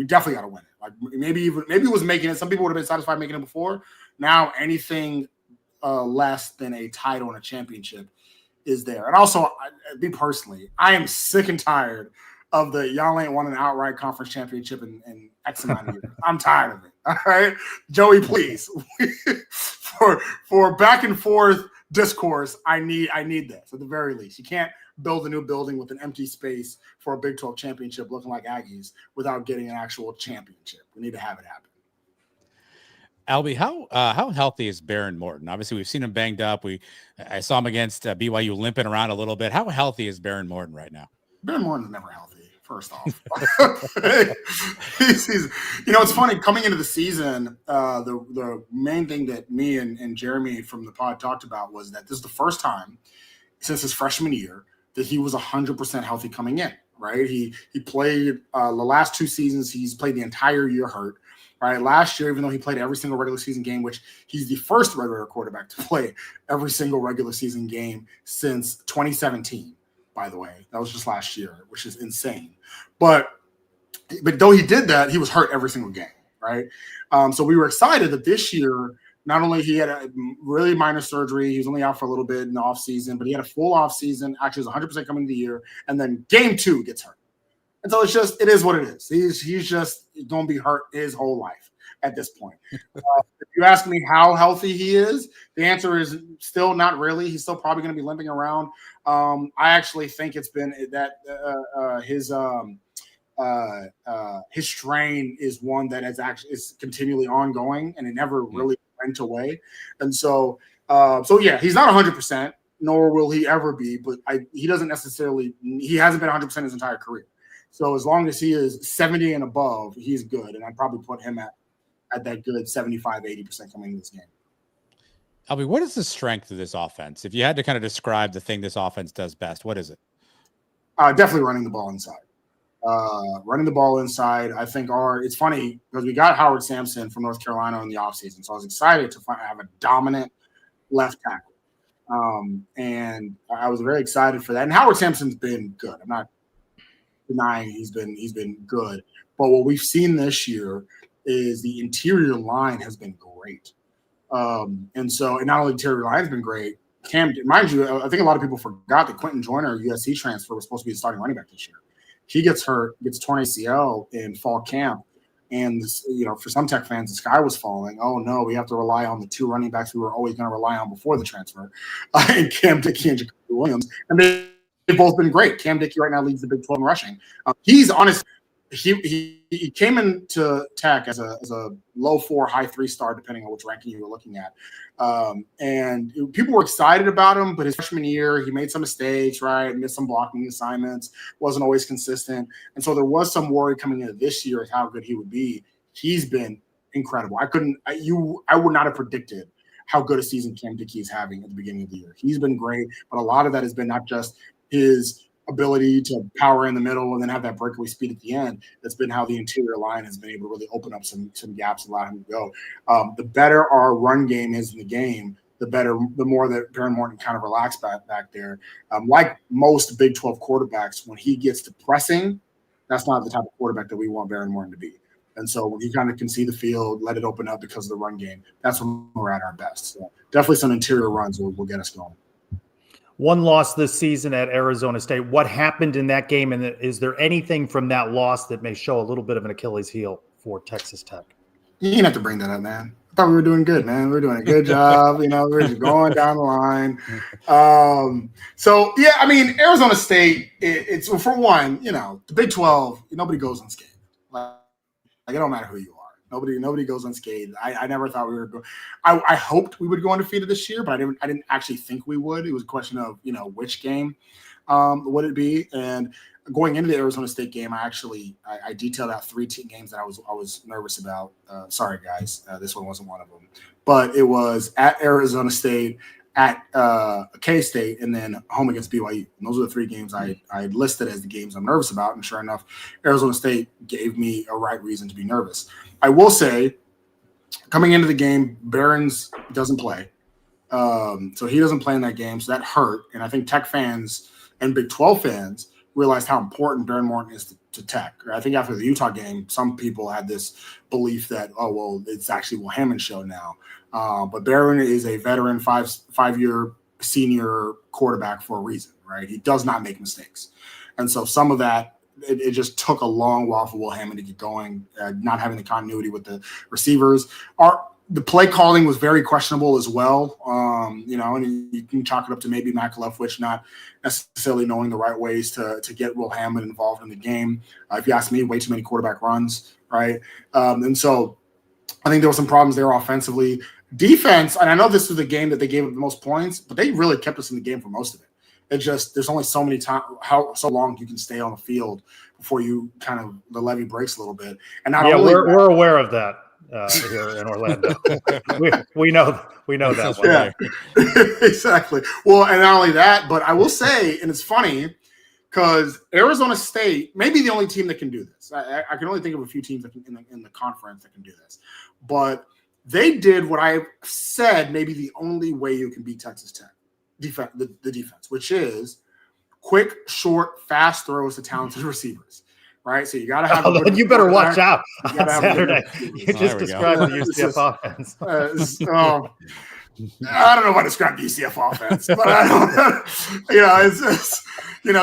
definitely got to win it. Like maybe it was making it. Some people would have been satisfied making it before. Now anything less than a title and a championship is there. And also, me personally, I am sick and tired of the y'all ain't won an outright conference championship in X amount of years. I'm tired of it. All right, Joey, please, for back and forth discourse, I need this at the very least. You can't build a new building with an empty space for a Big 12 championship looking like Aggies without getting an actual championship. We need to have it happen. Albie, how healthy is Baron Morton? Obviously, we've seen him banged up. I saw him against BYU limping around a little bit. How healthy is Baron Morton right now? Baron Morton's never healthy. First off, it's funny coming into the season. The main thing that me and Jeremy from the pod talked about was that this is the first time since his freshman year that he was 100% healthy coming in. Right, he played the last 2 seasons. He's played the entire year hurt. Right, last year, even though he played every single regular season game, which he's the first Red Raider quarterback to play every single regular season game since 2017. By the way, that was just last year, which is insane. But though he did that, he was hurt every single game, right? So we were excited that this year, not only he had a really minor surgery, he was only out for a little bit in the offseason, but he had a full offseason, actually was 100% coming into the year, and then game 2 gets hurt. And so it is what it is. He's just going to be hurt his whole life at this point. If you ask me how healthy he is, the answer is still not really. He's still probably going to be limping around. I actually think it's been that his strain is one that is continually ongoing, and it never really went away. And so he's not 100%, nor will he ever be. But he hasn't been 100% his entire career. So as long as he is 70 and above, he's good, and I'd probably put him at that good 75-80% coming in this game. Albie, what is the strength of this offense? If you had to kind of describe the thing this offense does best, what is it? Definitely running the ball inside. I think it's funny because we got Howard Sampson from North Carolina in the offseason, so I was excited to have a dominant left tackle. And I was very excited for that. And Howard Sampson's been good. I'm not denying he's been good. But what we've seen this year is the interior line has been great. And not only interior line has been great, Cam, mind you, I think a lot of people forgot that Quentin Joyner, USC transfer, was supposed to be the starting running back this year. He gets hurt, gets torn ACL in fall camp. And, for some Tech fans, the sky was falling. Oh, no, we have to rely on the 2 running backs we were always going to rely on before the transfer, and Cam Dickey and Jacoby Williams. And they've both been great. Cam Dickey right now leads the Big 12 in rushing. He's honest. He came into Tech as a low 4, high 3 star, depending on which ranking you were looking at. And people were excited about him, but his freshman year, he made some mistakes, right? Missed some blocking assignments, wasn't always consistent. And so there was some worry coming into this year of how good he would be. He's been incredible. I would not have predicted how good a season Cam Dickey is having at the beginning of the year. He's been great, but a lot of that has been not just his ability to power in the middle and then have that breakaway speed at the end. That's been how the interior line has been able to really open up some gaps and allow him to go. The better our run game is in the game, the more that Baron Morton kind of relaxed back there. Like most Big 12 quarterbacks, when he gets to pressing, that's not the type of quarterback that we want Baron Morton to be. And so when he kind of can see the field, let it open up because of the run game, that's when we're at our best. So definitely some interior runs will get us going. One loss this season at Arizona State. What happened in that game? And is there anything from that loss that may show a little bit of an Achilles heel for Texas Tech? You didn't have to bring that up, man. I thought we were doing good, man. We were doing a good job. We were just going down the line. Arizona State, it's for one, the Big 12, nobody goes unscathed. Like it don't matter who you are. Nobody goes unscathed. I never thought we were going. I hoped we would go undefeated this year, but I didn't actually think we would. It was a question of which game would it be. And going into the Arizona State game, I detailed out 3 games that I was nervous about. Sorry guys, this one wasn't one of them, but it was at Arizona State, at K-State, and then home against BYU. And those are the 3 games I listed as the games I'm nervous about. And sure enough, Arizona State gave me a right reason to be nervous. I will say, coming into the game, Behrens doesn't play. So he doesn't play in that game. So that hurt. And I think Tech fans and Big 12 fans realized how important Baron Morton is to Tech. I think after the Utah game, some people had this belief that, it's actually Will Hammond's show now. But Baron is a veteran, five-year senior quarterback for a reason, right? He does not make mistakes. And so some of that, it just took a long while for Will Hammond to get going, not having the continuity with the receivers. The play calling was very questionable as well, and you can chalk it up to maybe Matt Leftwich not necessarily knowing the right ways to get Will Hammond involved in the game. If you ask me, way too many quarterback runs, right? And so I think there were some problems there offensively. Defense, and I know this was the game that they gave up the most points, but they really kept us in the game for most of it. There's only so many times, so long you can stay on the field before you kind of the levee breaks a little bit. And not only we're aware of that here in Orlando. we know that one. Yeah, exactly. Well, and not only that, but I will say, and it's funny because Arizona State may be the only team that can do this. I can only think of a few teams in the conference that can do this, but they did what I said maybe the only way you can beat Texas Tech. The defense, which is quick, short, fast throws to talented receivers, right? So you got to have. You better watch out on Saturday. You just described the UCF offense. I don't know if I described the UCF offense, but I don't.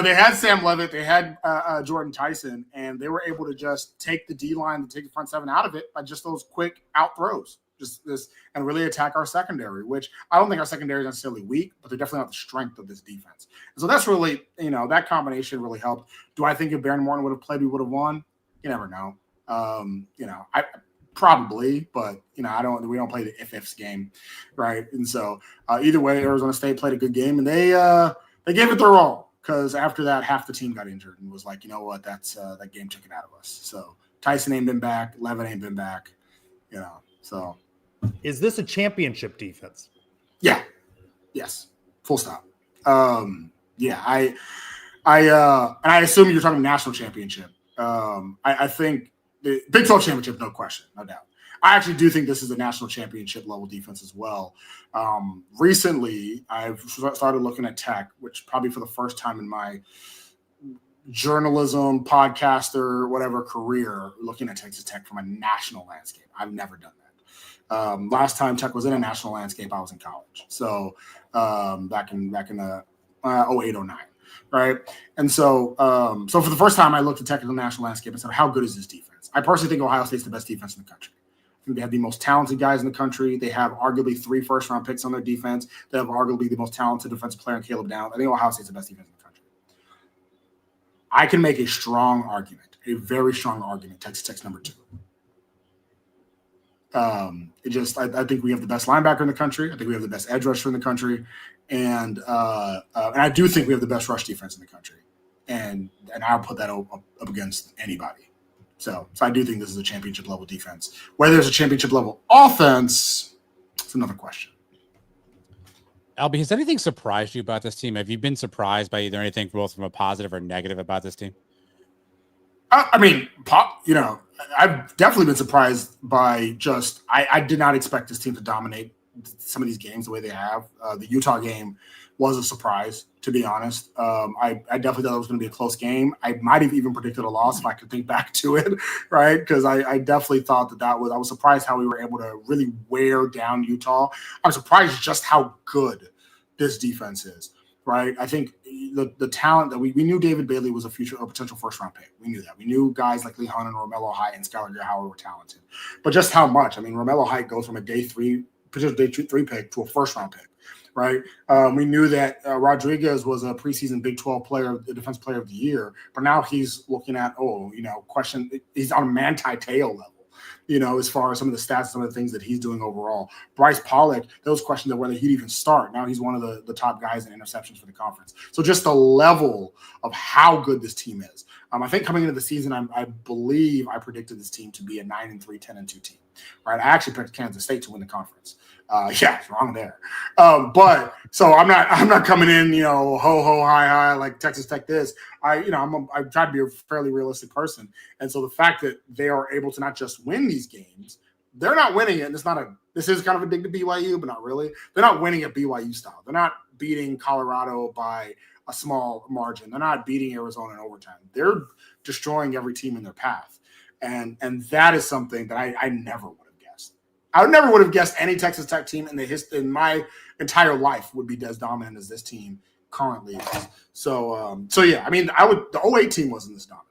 They had Sam Levitt, they had Jordan Tyson, and they were able to just take the D line, take the front 7 out of it by just those quick out throws. And really attack our secondary, which I don't think our secondary is necessarily weak, but they're definitely not the strength of this defense. And so that's really, that combination really helped. Do I think if Baron Morton would have played, we would have won? You never know. I probably, but we don't play the if-ifs game, right? And so either way, Arizona State played a good game, and they gave it their all because after that, half the team got injured and was like, you know what, that's that game took it out of us. So Tyson ain't been back, Levitt ain't been back, so. Is this a championship defense? Yeah. Yes. Full stop. I assume you're talking national championship. I think the Big 12 championship, no question, no doubt. I actually do think this is a national championship level defense as well. Recently, I've started looking at Tech, which probably for the first time in my journalism, podcaster, whatever career, looking at Texas Tech from a national landscape. I've never done that. Last time Tech was in a national landscape, I was in college. So back in 08, 09. Right. And so for the first time, I looked at Tech in the national landscape and said, how good is this defense? I personally think Ohio State's the best defense in the country. I think they have the most talented guys in the country. They have arguably 3 first-round picks on their defense. They have arguably the most talented defensive player in Caleb Downs. I think Ohio State's the best defense in the country. I can make a strong argument, a very strong argument, Texas Tech's number 2. I think we have the best linebacker in the country. I think we have the best edge rusher in the country. And I do think we have the best rush defense in the country. And I'll put that up against anybody. So I do think this is a championship level defense. Whether there's a championship level offense, it's another question. Albie, has anything surprised you about this team? Have you been surprised by either anything both from a positive or negative about this team? I mean, I've definitely been surprised by I did not expect this team to dominate some of these games the way they have. The Utah game was a surprise, to be honest. I definitely thought it was going to be a close game. I might have even predicted a loss if I could think back to it, right? Because I definitely thought I was surprised how we were able to really wear down Utah. I'm surprised just how good this defense is, right? I think the talent that we knew David Bailey was a potential first-round pick. We knew that. We knew guys like Lee Hunt and Romello Height and Skylar Howard were talented. But just how much? I mean, Romello Height goes from a day 3 pick to a first-round pick. Right. We knew that Rodriguez was a preseason Big 12 player, the defense player of the year, but now he's looking at, he's on a Manti Te'o level, as far as some of the stats, some of the things that he's doing overall. Bryce Pollock, those questions of whether he'd even start. Now he's one of the top guys in interceptions for the conference. So just the level of how good this team is. I think coming into the season, I believe I predicted this team to be a 9-3, 10-2 team. Right. I actually picked Kansas State to win the conference. Wrong there. But so I'm not coming in, ho ho high like Texas Tech is. I try to be a fairly realistic person, and so the fact that they are able to not just win these games, they're not winning it. And this is kind of a dig to BYU, but not really. They're not winning it BYU style. They're not beating Colorado by a small margin. They're not beating Arizona in overtime. They're destroying every team in their path, and that is something that I never would. I never would have guessed any Texas Tech team in my entire life would be as dominant as this team currently is. So yeah, I mean, the 08 team wasn't this dominant.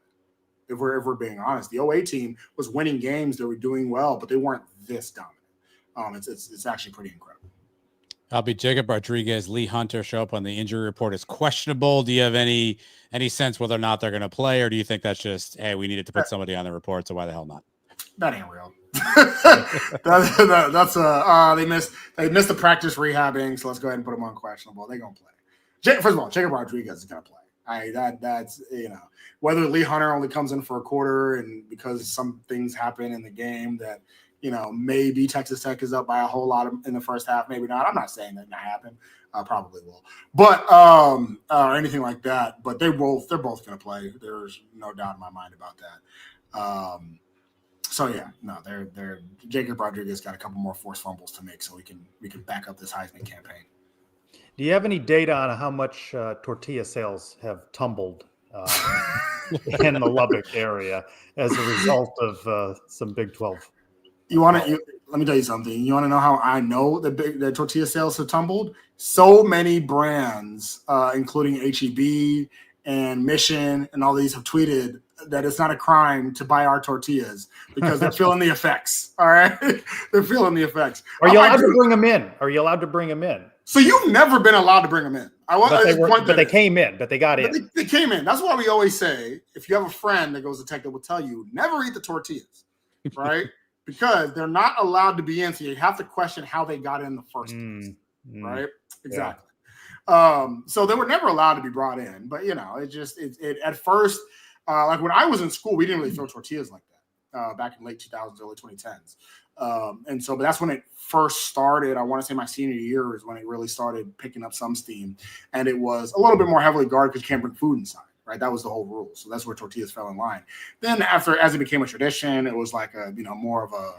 If we're being honest, the 08 team was winning games. They were doing well, but they weren't this dominant. It's actually pretty incredible. I'll be Jacob Rodriguez, Lee Hunter show up on the injury report as questionable. Do you have any sense whether or not they're going to play, or do you think that's just, hey, we needed to put somebody on the report, so why the hell not? That ain't real. They missed the practice rehabbing, so let's go ahead and put them on questionable. They're gonna play. First of all, Jacob Rodriguez is gonna play. That's whether Lee Hunter only comes in for a quarter and because some things happen in the game that maybe Texas Tech is up by a whole lot in the first half, maybe not. I'm not saying that not happen. Probably will, but or anything like that. But they're both gonna play. There's no doubt in my mind about that. So yeah, no, they're Jacob Rodriguez got a couple more forced fumbles to make, so we can back up this Heisman campaign. Do you have any data on how much tortilla sales have tumbled in the Lubbock area as a result of some Big 12? Let me tell you something. You want to know how I know the tortilla sales have tumbled? So many brands, including HEB and Mission and all these, have tweeted that it's not a crime to buy our tortillas because they're feeling the effects. All right. They're feeling the effects. Are you allowed to bring them in? Are you allowed to bring them in? So you've never been allowed to bring them in. But they came in, but they got in. They came in. That's why we always say, if you have a friend that goes to Tech that will tell you, never eat the tortillas, right? Because they're not allowed to be in. So you have to question how they got in the first place, right? Exactly. Yeah. So they were never allowed to be brought in, but it at first, like when I was in school, we didn't really throw tortillas like that back in late 2000s, early 2010s. But that's when it first started. I want to say my senior year is when it really started picking up some steam. And it was a little bit more heavily guarded because you can't bring food inside, right? That was the whole rule. So that's where tortillas fell in line. Then as it became a tradition, it was like more of a,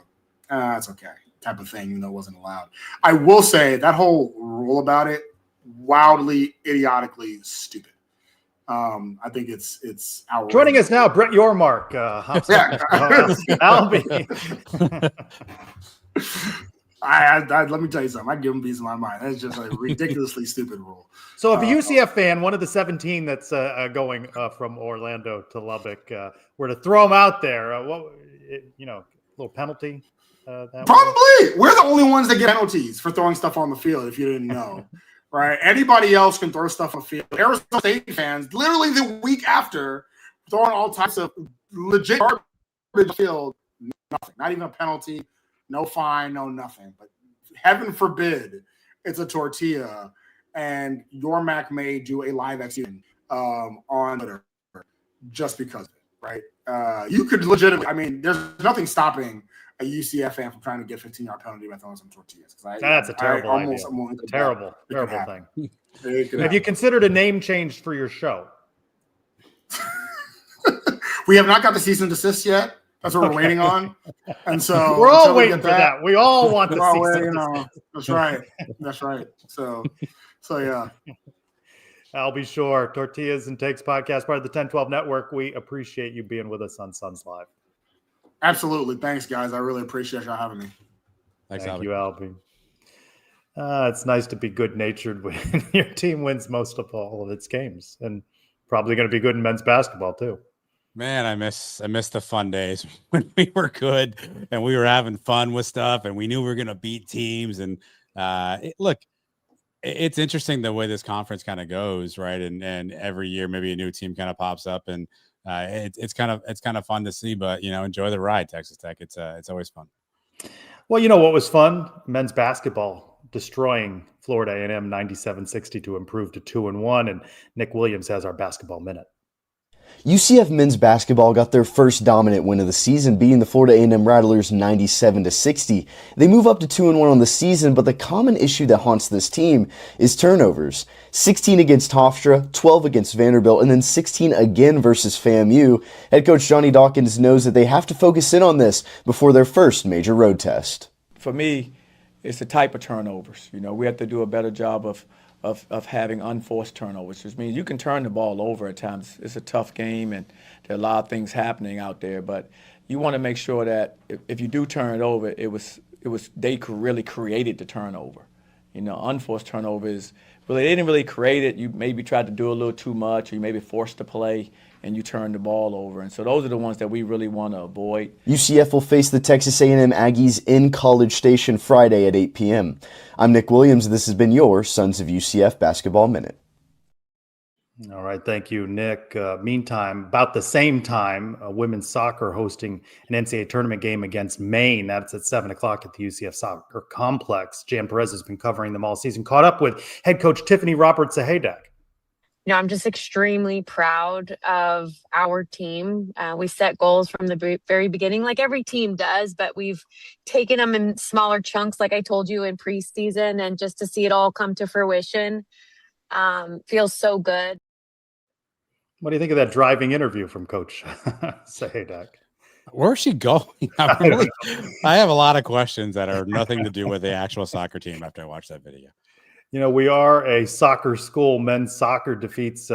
it's okay type of thing, even though it wasn't allowed. I will say that whole rule about it, wildly, idiotically stupid. I think it's outrageous. Joining us now, Brett Yormark. Let me tell you something. I give them peace of my mind. That's just a ridiculously stupid rule. So, if a UCF fan, one of the 17 that's going from Orlando to Lubbock, were to throw them out there, a little penalty. Probably. We're the only ones that get penalties for throwing stuff on the field. If you didn't know, right? Anybody else can throw stuff on the field. Arizona State fans, literally the week after, throwing all types of legit garbage on the field. Nothing. Not even a penalty. No fine, no nothing. But heaven forbid it's a tortilla and your Mac may do a live execution on Twitter just because of it, right? You could legitimately, there's nothing stopping a UCF fan from trying to get 15-yard penalty by throwing some tortillas. That's a terrible idea. Terrible thing. Have you considered a name change for your show? We have not got the cease and desist yet. That's what we're waiting on. And so we're all waiting for that. We all want the cease and desist. That's right. So yeah. I'll be sure. Tortillas and Takes podcast, part of the 1012 network. We appreciate you being with us on Suns Live. Absolutely. Thanks, guys. I really appreciate y'all having me. Thank you, Albie. It's nice to be good-natured when your team wins most of all of its games, and probably going to be good in men's basketball too. Man, I miss the fun days when we were good and we were having fun with stuff and we knew we were going to beat teams. And it's interesting the way this conference kind of goes, right? And every year maybe a new team kind of pops up, and it's kind of fun to see. But enjoy the ride, Texas Tech. It's always fun. Well, what was fun? Men's basketball destroying Florida A&M 97-60 to improve to 2-1, and Nick Williams has our basketball minute. UCF men's basketball got their first dominant win of the season, beating the Florida A&M Rattlers 97-60. They move up to 2-1 on the season, but the common issue that haunts this team is turnovers. 16 against Hofstra, 12 against Vanderbilt, and then 16 again versus FAMU. Head coach Johnny Dawkins knows that they have to focus in on this before their first major road test. For me, it's the type of turnovers. We have to do a better job of having unforced turnovers, which means you can turn the ball over at times. It's a tough game, and there are a lot of things happening out there. But you want to make sure that if you do turn it over, it was they really created the turnover. Unforced turnovers, really, they didn't really create it. You maybe tried to do a little too much, or you maybe forced the play, and you turned the ball over. And so those are the ones that we really want to avoid. UCF will face the Texas A&M Aggies in College Station Friday at 8 p.m. I'm Nick Williams. This has been your Sons of UCF Basketball Minute. All right. Thank you, Nick. Meantime, about the same time, women's soccer hosting an NCAA tournament game against Maine. That's at 7 o'clock at the UCF Soccer Complex. Jan Perez has been covering them all season. Caught up with head coach Tiffany Roberts-Sahadak. I'm just extremely proud of our team. We set goals from the very beginning, like every team does, but we've taken them in smaller chunks, like I told you in preseason, and just to see it all come to fruition feels so good. What do you think of that driving interview from Coach Sahadak? Where's she going? I have a lot of questions that are nothing to do with the actual soccer team after I watched that video. We are a soccer school. Men's soccer defeats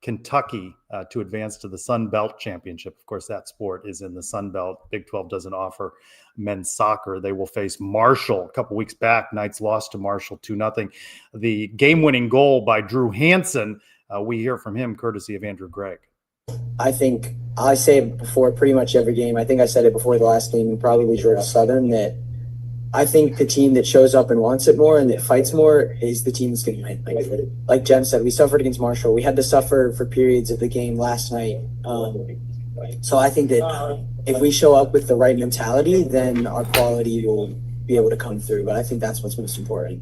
Kentucky to advance to the Sun Belt Championship. Of course, that sport is in the Sun Belt. Big 12 doesn't offer men's soccer. They will face Marshall. A couple weeks back, Knights lost to Marshall 2-0. The game-winning goal by Drew Hansen. We hear from him courtesy of Andrew Gregg. I think I say it before pretty much every game. I think I said it before the last game, and probably Georgia Southern, that I think the team that shows up and wants it more and that fights more is the team that's going to win. Like Jen said, we suffered against Marshall. We had to suffer for periods of the game last night. So I think that if we show up with the right mentality, then our quality will be able to come through. But I think that's what's most important.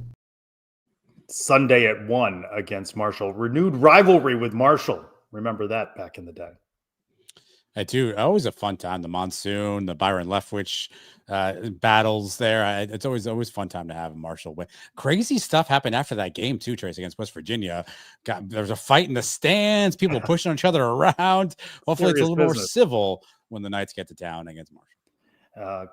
Sunday at 1 against Marshall. Renewed rivalry with Marshall. Remember that back in the day. I do. Always a fun time. The monsoon, the Byron Leftwich battles there. It's always fun time to have a Marshall win. Crazy stuff happened after that game too, Trace, against West Virginia. There was a fight in the stands, people pushing each other around. Hopefully it's a little more civil when the Knights get to town against Marshall. A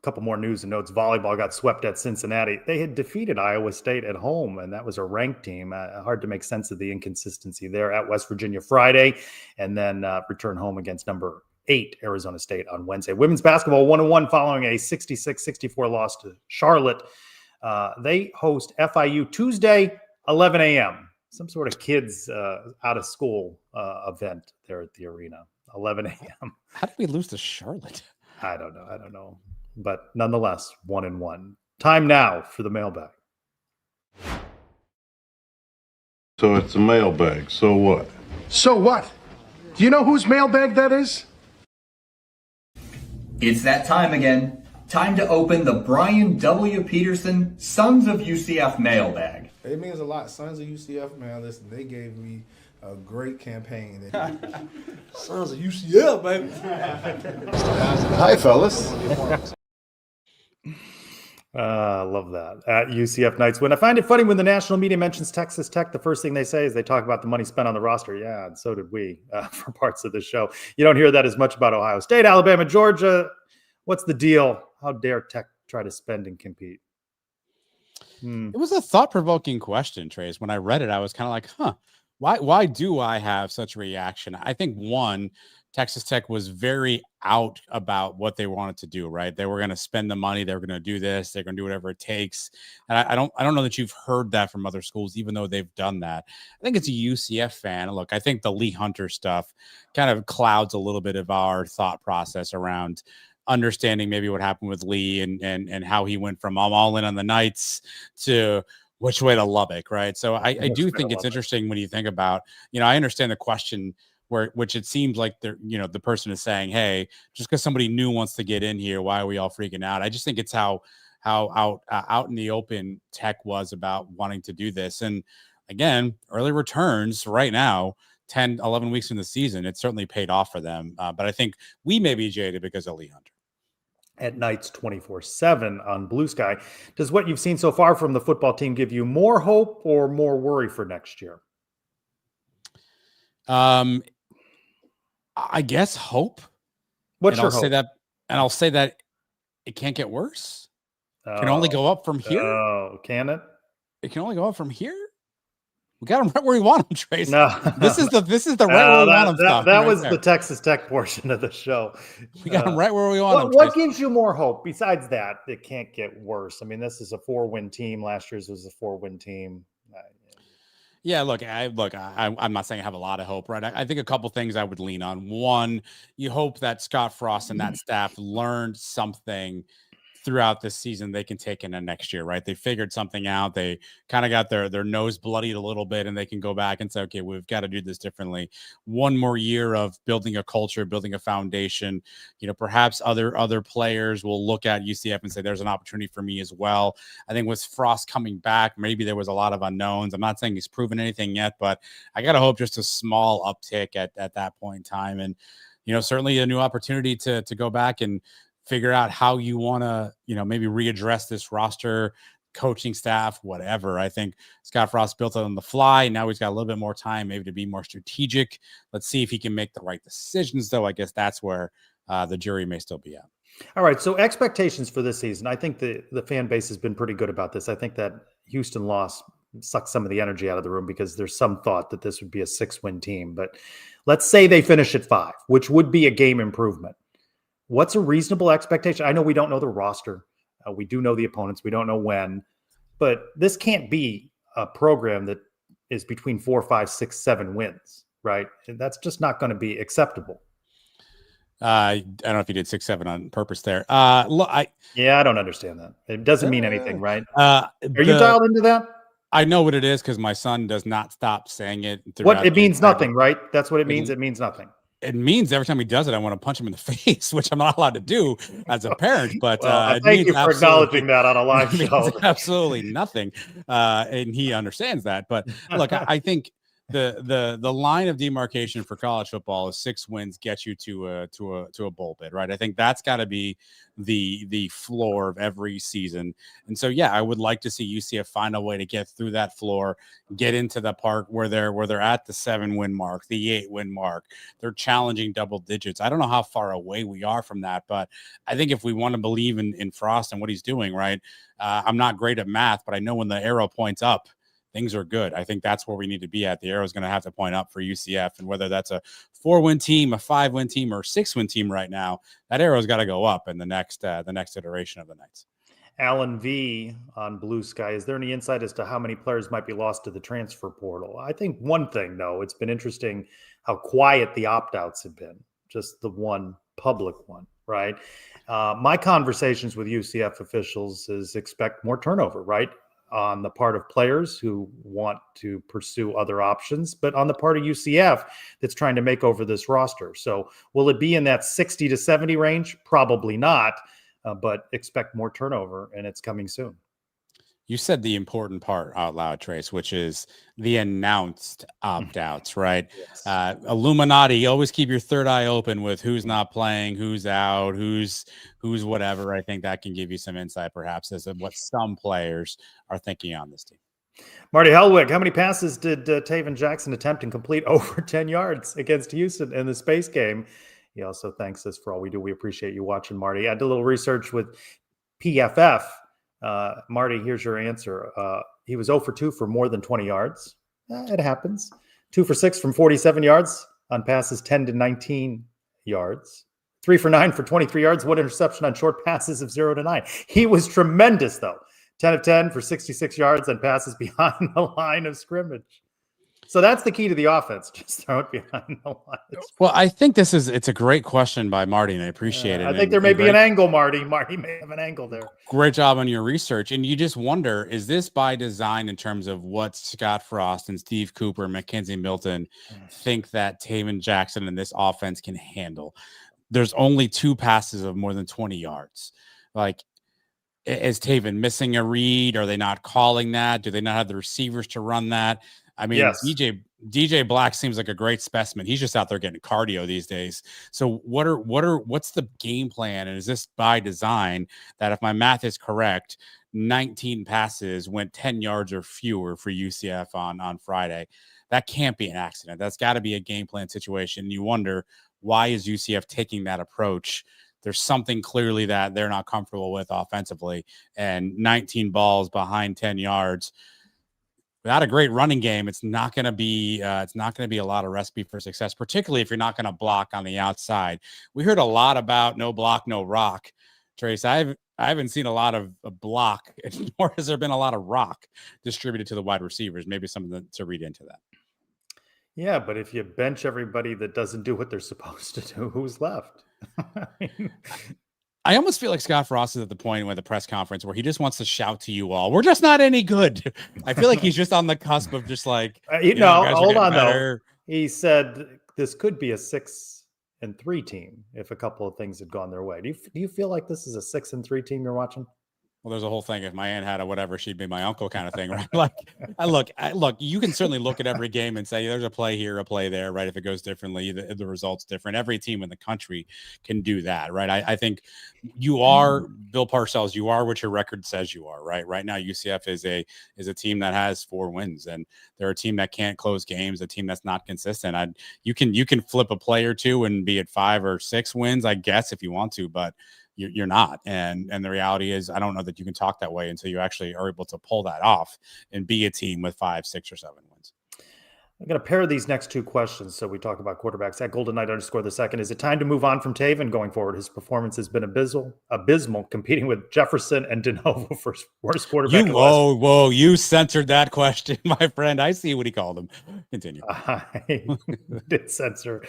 couple more news and notes. Volleyball got swept at Cincinnati. They had defeated Iowa State at home, and that was a ranked team. Hard to make sense of the inconsistency there. At West Virginia Friday, and then return home against number 8 Arizona State on Wednesday. Women's basketball 1-1 following a 66-64 loss to Charlotte. They host FIU Tuesday, 11 a.m. Some sort of kids out of school event there at the arena, 11 a.m. How did we lose to Charlotte? I don't know. But nonetheless, 1-1. Time now for the mailbag. So it's a mailbag. So what? So what? Do you know whose mailbag that is? It's that time again. Time to open the Brian W. Peterson Sons of UCF mailbag. It means a lot. Sons of UCF, man, listen, they gave me a great campaign. Sons of UCF, baby. Hi, fellas. Love that. At UCF Knights win. I find it funny when the national media mentions Texas Tech, the first thing they say is they talk about the money spent on the roster. Yeah, and so did we for parts of the show. You don't hear that as much about Ohio State, Alabama, Georgia. What's the deal? How dare Tech try to spend and compete? It was a thought-provoking question, Trace. When I read it, I was kind of like, why do I have such a reaction? I think, one, Texas Tech was very out about what they wanted to do, right? They were going to spend the money. They were going to do this. They're going to do whatever it takes. And I don't know that you've heard that from other schools, even though they've done that. I think it's a UCF fan. Look, I think the Lee Hunter stuff kind of clouds a little bit of our thought process around understanding maybe what happened with Lee and how he went from I'm all in on the Knights to which way to Lubbock, right? So I do think it's interesting when you think about, I understand the question which it seems like the person is saying, hey, just because somebody new wants to get in here, why are we all freaking out? I just think it's how out in the open Tech was about wanting to do this. And again, early returns right now, 10, 11 weeks in the season, it certainly paid off for them. But I think we may be jaded because of Lee Hunter. At Knights 24/7 on Blue Sky. Does what you've seen so far from the football team give you more hope or more worry for next year? I guess hope. What's your hope? I'll say that it can't get worse. It can only go up from here. Oh, can it? It can only go up from here. We got him right where we want him, Trace. No, this is the right where we want him. That was the Texas Tech portion of the show. We got him right where we want him. What gives you more hope besides that? It can't get worse. I mean, this is a 4-win team. Last year's was a 4-win team. Yeah, look, I'm not saying I have a lot of hope, right? I think a couple things I would lean on. One, you hope that Scott Frost and that staff learned something throughout this season they can take into next year, right? They figured something out. They kind of got their nose bloodied a little bit, and they can go back and say, okay, we've got to do this differently. One more year of building a culture, building a foundation. Perhaps other players will look at UCF and say, there's an opportunity for me as well. I think with Frost coming back, maybe there was a lot of unknowns. I'm not saying he's proven anything yet, but I got to hope just a small uptick at that point in time. And, certainly a new opportunity to go back and figure out how you want to, maybe readdress this roster, coaching staff, whatever. I think Scott Frost built it on the fly. Now he's got a little bit more time, maybe to be more strategic. Let's see if he can make the right decisions, though. I guess that's where the jury may still be at. All right. So expectations for this season. I think the fan base has been pretty good about this. I think that Houston loss sucked some of the energy out of the room because there's some thought that this would be a 6-win team. But let's say they finish at 5, which would be a game improvement. What's a reasonable expectation? I know we don't know the roster. We do know the opponents. We don't know when. But this can't be a program that is between 4, 5, 6, 7 wins, right? And that's just not going to be acceptable. I don't know if you did 6, 7 on purpose there. I don't understand that. It doesn't mean anything, right? Are you dialed into that? I know what it is because my son does not stop saying it. What it means nothing, right? That's what it means. It means nothing. It means every time he does it, I want to punch him in the face, which I'm not allowed to do as a parent. But thank you for acknowledging that on a live show. Absolutely nothing, and he understands that. But look, I think the line of demarcation for college football is 6 wins get you to a bowl bid, right? I think that's got to be the floor of every season. And so, yeah, I would like to see UCF find a way to get through that floor, get into the park where they're at the 7-win mark, the 8-win mark. They're challenging double digits. I don't know how far away we are from that, but I think if we want to believe in Frost and what he's doing, right? I'm not great at math, but I know when the arrow points up, things are good. I think that's where we need to be at. The arrow is going to have to point up for UCF, and whether that's a 4-win team, a 5-win team, or a 6-win team right now, that arrow's got to go up in the next iteration of the Knights. Alan V on Blue Sky, is there any insight as to how many players might be lost to the transfer portal? I think one thing, though, it's been interesting how quiet the opt-outs have been, just the one public one, right? My conversations with UCF officials is expect more turnover, right? On the part of players who want to pursue other options, but on the part of UCF that's trying to make over this roster. So will it be in that 60 to 70 range? Probably not. But expect more turnover, and it's coming soon. You said the important part out loud, Trace, which is the announced opt-outs, right? Yes. Illuminati, always keep your third eye open with who's not playing, who's out, who's whatever. I think that can give you some insight, perhaps, as to what some players are thinking on this team. Marty Helwig, how many passes did Taven Jackson attempt and complete over 10 yards against Houston in the space game? He also thanks us for all we do. We appreciate you watching, Marty. I did a little research with PFF. Marty, here's your answer. He was 0 for 2 for more than 20 yards. It happens. 2 for 6 from 47 yards on passes 10 to 19 yards. 3 for 9 for 23 yards. 1 interception on short passes of 0 to 9. He was tremendous, though. 10 of 10 for 66 yards on passes behind the line of scrimmage. So that's the key to the offense. Just throw it behind the line. Well, I think it's a great question by Marty, and I appreciate it. I think there may be an angle, Marty. Marty may have an angle there. Great job on your research. And you just wonder, is this by design in terms of what Scott Frost and Steve Cooper and Mackenzie Milton think that Taven Jackson and this offense can handle? There's only 2 passes of more than 20 yards. Like, is Taven missing a read? Are they not calling that? Do they not have the receivers to run that? I mean, yes. DJ Black seems like a great specimen. He's just out there getting cardio these days. So what's the game plan? And is this by design that, if my math is correct, 19 passes went 10 yards or fewer for UCF on Friday? That can't be an accident. That's got to be a game plan situation. You wonder, why is UCF taking that approach? There's something clearly that they're not comfortable with offensively, and 19 balls behind 10 yards. Without a great running game, it's not going to be a lot of recipe for success, particularly if you're not going to block on the outside. We heard a lot about no block, no rock. Trace, I haven't seen a lot of block, nor has there been a lot of rock distributed to the wide receivers. Maybe something to read into that. Yeah, but if you bench everybody that doesn't do what they're supposed to do, who's left? I almost feel like Scott Frost is at the point with the press conference where he just wants to shout to you all, "We're just not any good." I feel like he's just on the cusp of just like, hold on though. He said this could be a 6-3 team if a couple of things had gone their way. Do you feel like this is a 6-3 team you're watching? Well, there's a whole thing. If my aunt had a whatever, she'd be my uncle kind of thing, right? Like, look, you can certainly look at every game and say there's a play here, a play there, right? If it goes differently, the result's different. Every team in the country can do that, right? I think you are, Bill Parcells, you are what your record says you are, right? Right now, UCF is a team that has 4 wins, and they're a team that can't close games, a team that's not consistent. You can flip a play or two and be at 5 or 6 wins, I guess, if you want to, but you're not. And the reality is, I don't know that you can talk that way until you actually are able to pull that off and be a team with 5, 6, or 7 wins. I'm going to pair these next 2 questions. So we talk about quarterbacks at Golden Knight _2. Is it time to move on from Taven going forward? His performance has been abysmal, competing with Jefferson and DeNovo for worst quarterback. Whoa, you censored that question, my friend. I see what he called him. Continue. I did censor.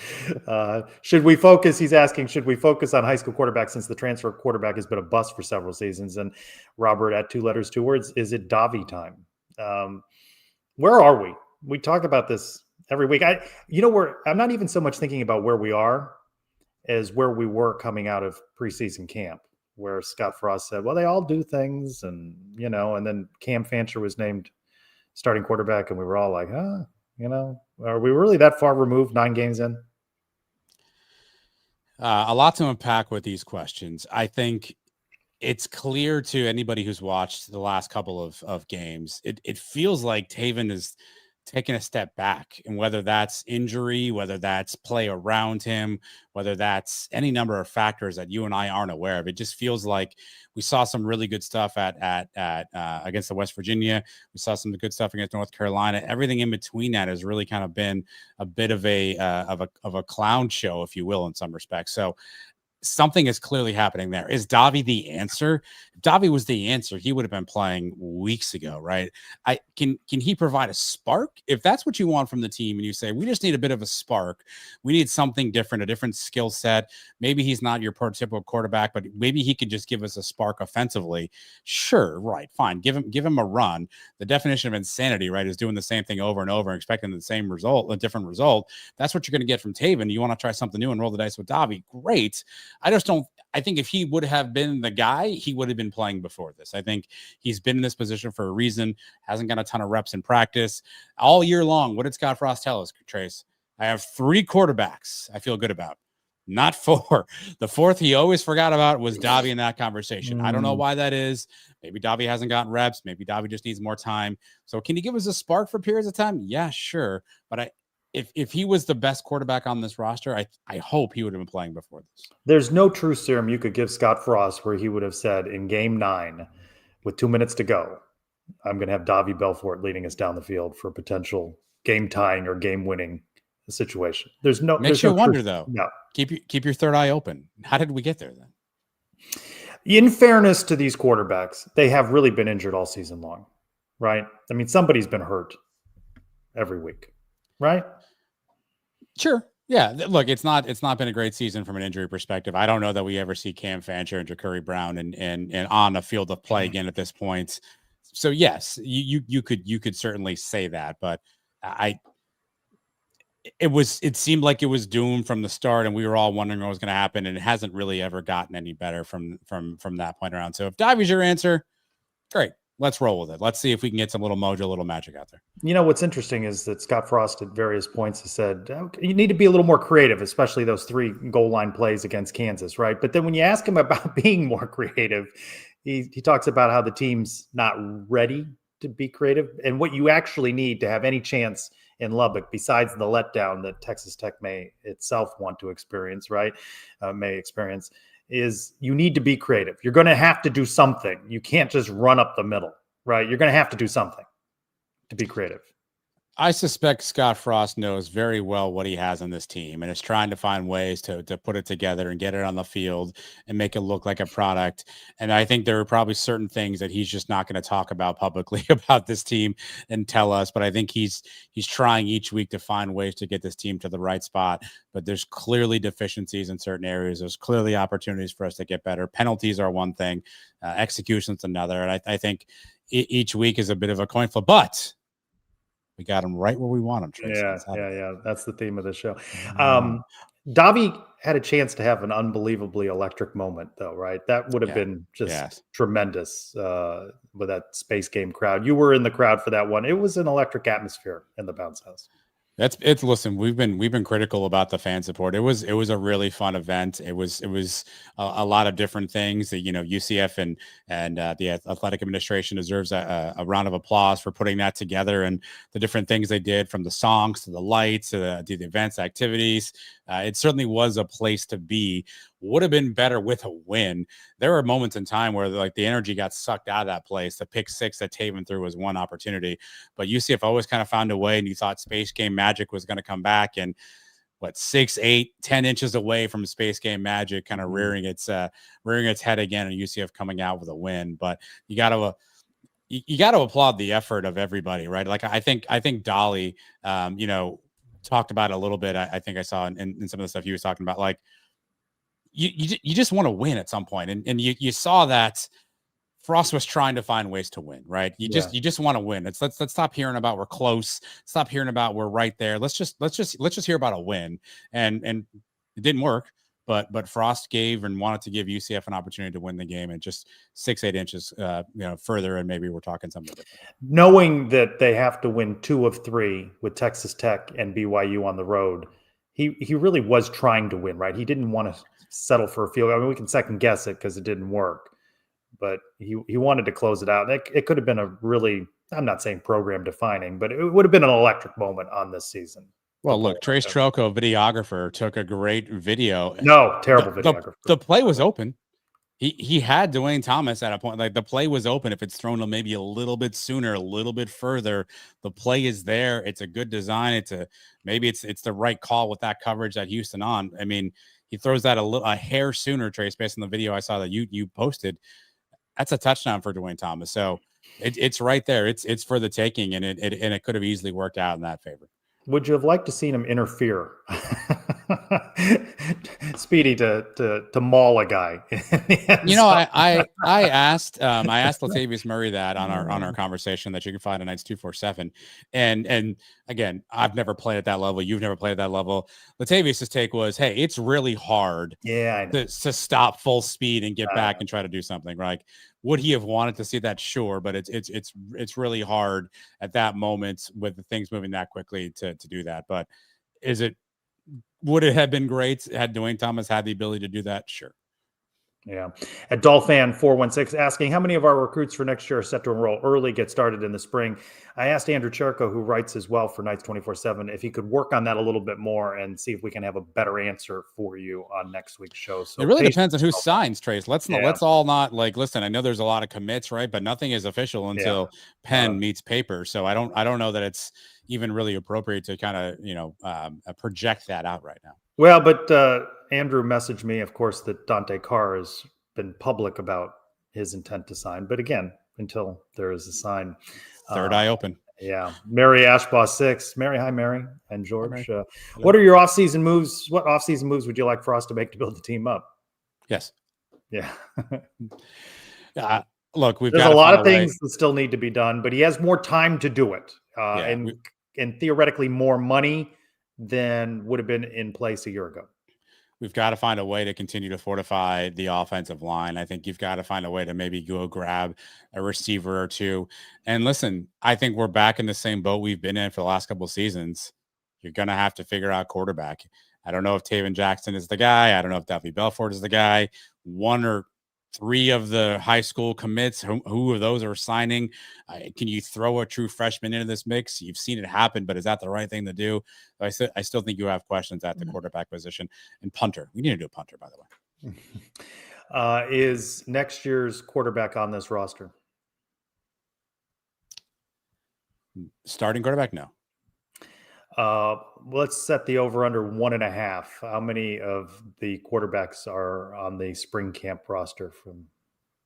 Should we focus? He's asking, should we focus on high school quarterbacks since the transfer quarterback has been a bust for several seasons? And Robert, at 2 letters, 2 words, is it Davi time? Where are we? We talk about this every week. I'm not even so much thinking about where we are as where we were coming out of preseason camp, where Scott Frost said, well, they all do things. And, and then Cam Fancher was named starting quarterback. And we were all like, are we really that far removed 9 games in? A lot to unpack with these questions. I think it's clear to anybody who's watched the last couple of games. It feels like Taven is taken a step back, and whether that's injury, whether that's play around him, whether that's any number of factors that you and I aren't aware of, it just feels like we saw some really good stuff at against the West Virginia. We saw some good stuff against North Carolina. Everything in between that has really kind of been a bit of a clown show, if you will, in some respects. So something is clearly happening there. Is Davi the answer? If Davi was the answer, he would have been playing weeks ago, right? Can he provide a spark? If that's what you want from the team, and you say, we just need a bit of a spark, we need something different, a different skill set. Maybe he's not your prototypical quarterback, but maybe he could just give us a spark offensively. Sure, right, fine. Give him a run. The definition of insanity, right, is doing the same thing over and over and expecting the same result, a different result. That's what you're going to get from Taven. You want to try something new and roll the dice with Davi. Great. I think if he would have been the guy, he would have been playing before this. I think he's been in this position for a reason, hasn't got a ton of reps in practice all year long. What did Scott Frost tell us, Trace? I have 3 quarterbacks I feel good about, not 4. The 4th he always forgot about was Davi in that conversation. I don't know why that is. Maybe Davi hasn't gotten reps. Maybe Davi just needs more time. So can he give us a spark for periods of time? Yeah, sure. But if he was the best quarterback on this roster, I hope he would have been playing before this. There's no true serum you could give Scott Frost where he would have said in game 9 with 2 minutes to go, I'm going to have Davi Belfort leading us down the field for a potential game tying or game winning situation. There's no makes you wonder truth. though. No. Keep your third eye open. How did we get there then? In fairness to these quarterbacks, they have really been injured all season long, right? I mean, somebody's been hurt every week, right? Sure. Yeah. Look, it's not been a great season from an injury perspective. I don't know that we ever see Cam Fancher and Ja'Cory Brown and on a field of play again at this point. So yes, you could certainly say that, but it seemed like it was doomed from the start, and we were all wondering what was going to happen, and it hasn't really ever gotten any better from that point around. So if Davi's your answer, great. Let's roll with it. Let's see if we can get some little mojo, a little magic out there. You know, what's interesting is that Scott Frost at various points has said, you need to be a little more creative, especially those 3 goal line plays against Kansas, right? But then when you ask him about being more creative, he talks about how the team's not ready to be creative and what you actually need to have any chance in Lubbock, besides the letdown that Texas Tech may itself want to experience, right? May experience. Is you need to be creative. You're going to have to do something. You can't just run up the middle, right? You're going to have to do something to be creative. I suspect Scott Frost knows very well what he has on this team and is trying to find ways to put it together and get it on the field and make it look like a product. And I think there are probably certain things that he's just not going to talk about publicly about this team and tell us. But I think he's trying each week to find ways to get this team to the right spot. But there's clearly deficiencies in certain areas. There's clearly opportunities for us to get better. Penalties are one thing, execution's another. And I think each week is a bit of a coin flip, but we got him right where we want him, Tracy. Yeah. That's the theme of the show. Davi had a chance to have an unbelievably electric moment, though, right? That would have been just tremendous with that Space Game crowd. You were in the crowd for that one. It was an electric atmosphere in the bounce house. Listen, we've been critical about the fan support. It was a really fun event. It was a lot of different things that, UCF and the athletic administration deserves a round of applause for putting that together and the different things they did, from the songs to the lights to the events, activities. It certainly was a place to be. Would have been better with a win. There were moments in time where the energy got sucked out of that place. The pick 6 that Taven threw was one opportunity, but UCF always kind of found a way, and you thought Space Game Magic was going to come back, and 6, 8, 10 inches away from Space Game Magic kind of rearing its head again, and UCF coming out with a win. But you got to applaud the effort of everybody, right? I think Dolly, talked about it a little bit. I think I saw in some of the stuff he was talking about, you just want to win at some point. And you saw that Frost was trying to find ways to win, right? You just want to win. Let's stop hearing about we're close. Stop hearing about we're right there. Let's just hear about a win. And it didn't work, but Frost gave and wanted to give UCF an opportunity to win the game, and just 6-8 inches further, and maybe we're talking something different. Knowing that they have to win 2 of 3 with Texas Tech and BYU on the road, he really was trying to win, right? He didn't want to settle for a field goal. I mean, we can second guess it because it didn't work, but he wanted to close it out. It could have been a really I'm not saying program defining, but it would have been an electric moment on this season. Well, look, Trace Trelko, videographer, took a great video. No, terrible videographer. The play was open. He had Dwayne Thomas at a point. Like, the play was open. If it's thrown maybe a little bit sooner, a little bit further, the play is there. It's a good design. Maybe it's the right call with that coverage that Houston on. I mean, he throws that a hair sooner, Trace, based on the video I saw that you posted. That's a touchdown for Dwayne Thomas. So it's right there. It's for the taking, and it could have easily worked out in that favor. Would you have liked to seen him interfere? Speedy to maul a guy. I asked Latavius Murray that on our conversation that you can find on Nights 247. And again, I've never played at that level. You've never played at that level. Latavius's take was, hey, it's really hard to stop full speed and get back and try to do something. Like, would he have wanted to see that? Sure, but it's really hard at that moment with the things moving that quickly to do that. But would it have been great had Dwayne Thomas had the ability to do that? Sure. Yeah. At Dolphin416 asking, how many of our recruits for next year are set to enroll early, get started in the spring? I asked Andrew Cherko, who writes as well for Nights 24/7, if he could work on that a little bit more and see if we can have a better answer for you on next week's show. So it really depends on who signs, Trace. Let's all not listen. I know there's a lot of commits, right? But nothing is official until pen meets paper. So I don't know that it's even really appropriate to kind of project that out right now. Well, but Andrew messaged me, of course, that Dante Carr has been public about his intent to sign. But again, until there is a sign. Third eye open. Yeah. Mary Ashbaugh 6. Mary, hi, Mary and George. What are your offseason moves? What offseason moves would you like for us to make to build the team up? Yes. Yeah. Look, there's a lot of things that still need to be done, but he has more time to do it. And theoretically more money than would have been in place a year ago. We've got to find a way to continue to fortify the offensive line. I think you've got to find a way to maybe go grab a receiver or two. And listen, I think we're back in the same boat we've been in for the last couple of seasons. You're going to have to figure out quarterback. I don't know if Taven Jackson is the guy. I don't know if Duffy Belfort is the guy. One or three of the high school commits, who of those are signing? Can you throw a true freshman into this mix? You've seen it happen, but is that the right thing to do? I still think you have questions at the quarterback position. And punter. We need to do a punter, by the way. Is next year's quarterback on this roster? Starting quarterback? No. Let's set the over-under 1.5. How many of the quarterbacks are on the spring camp roster from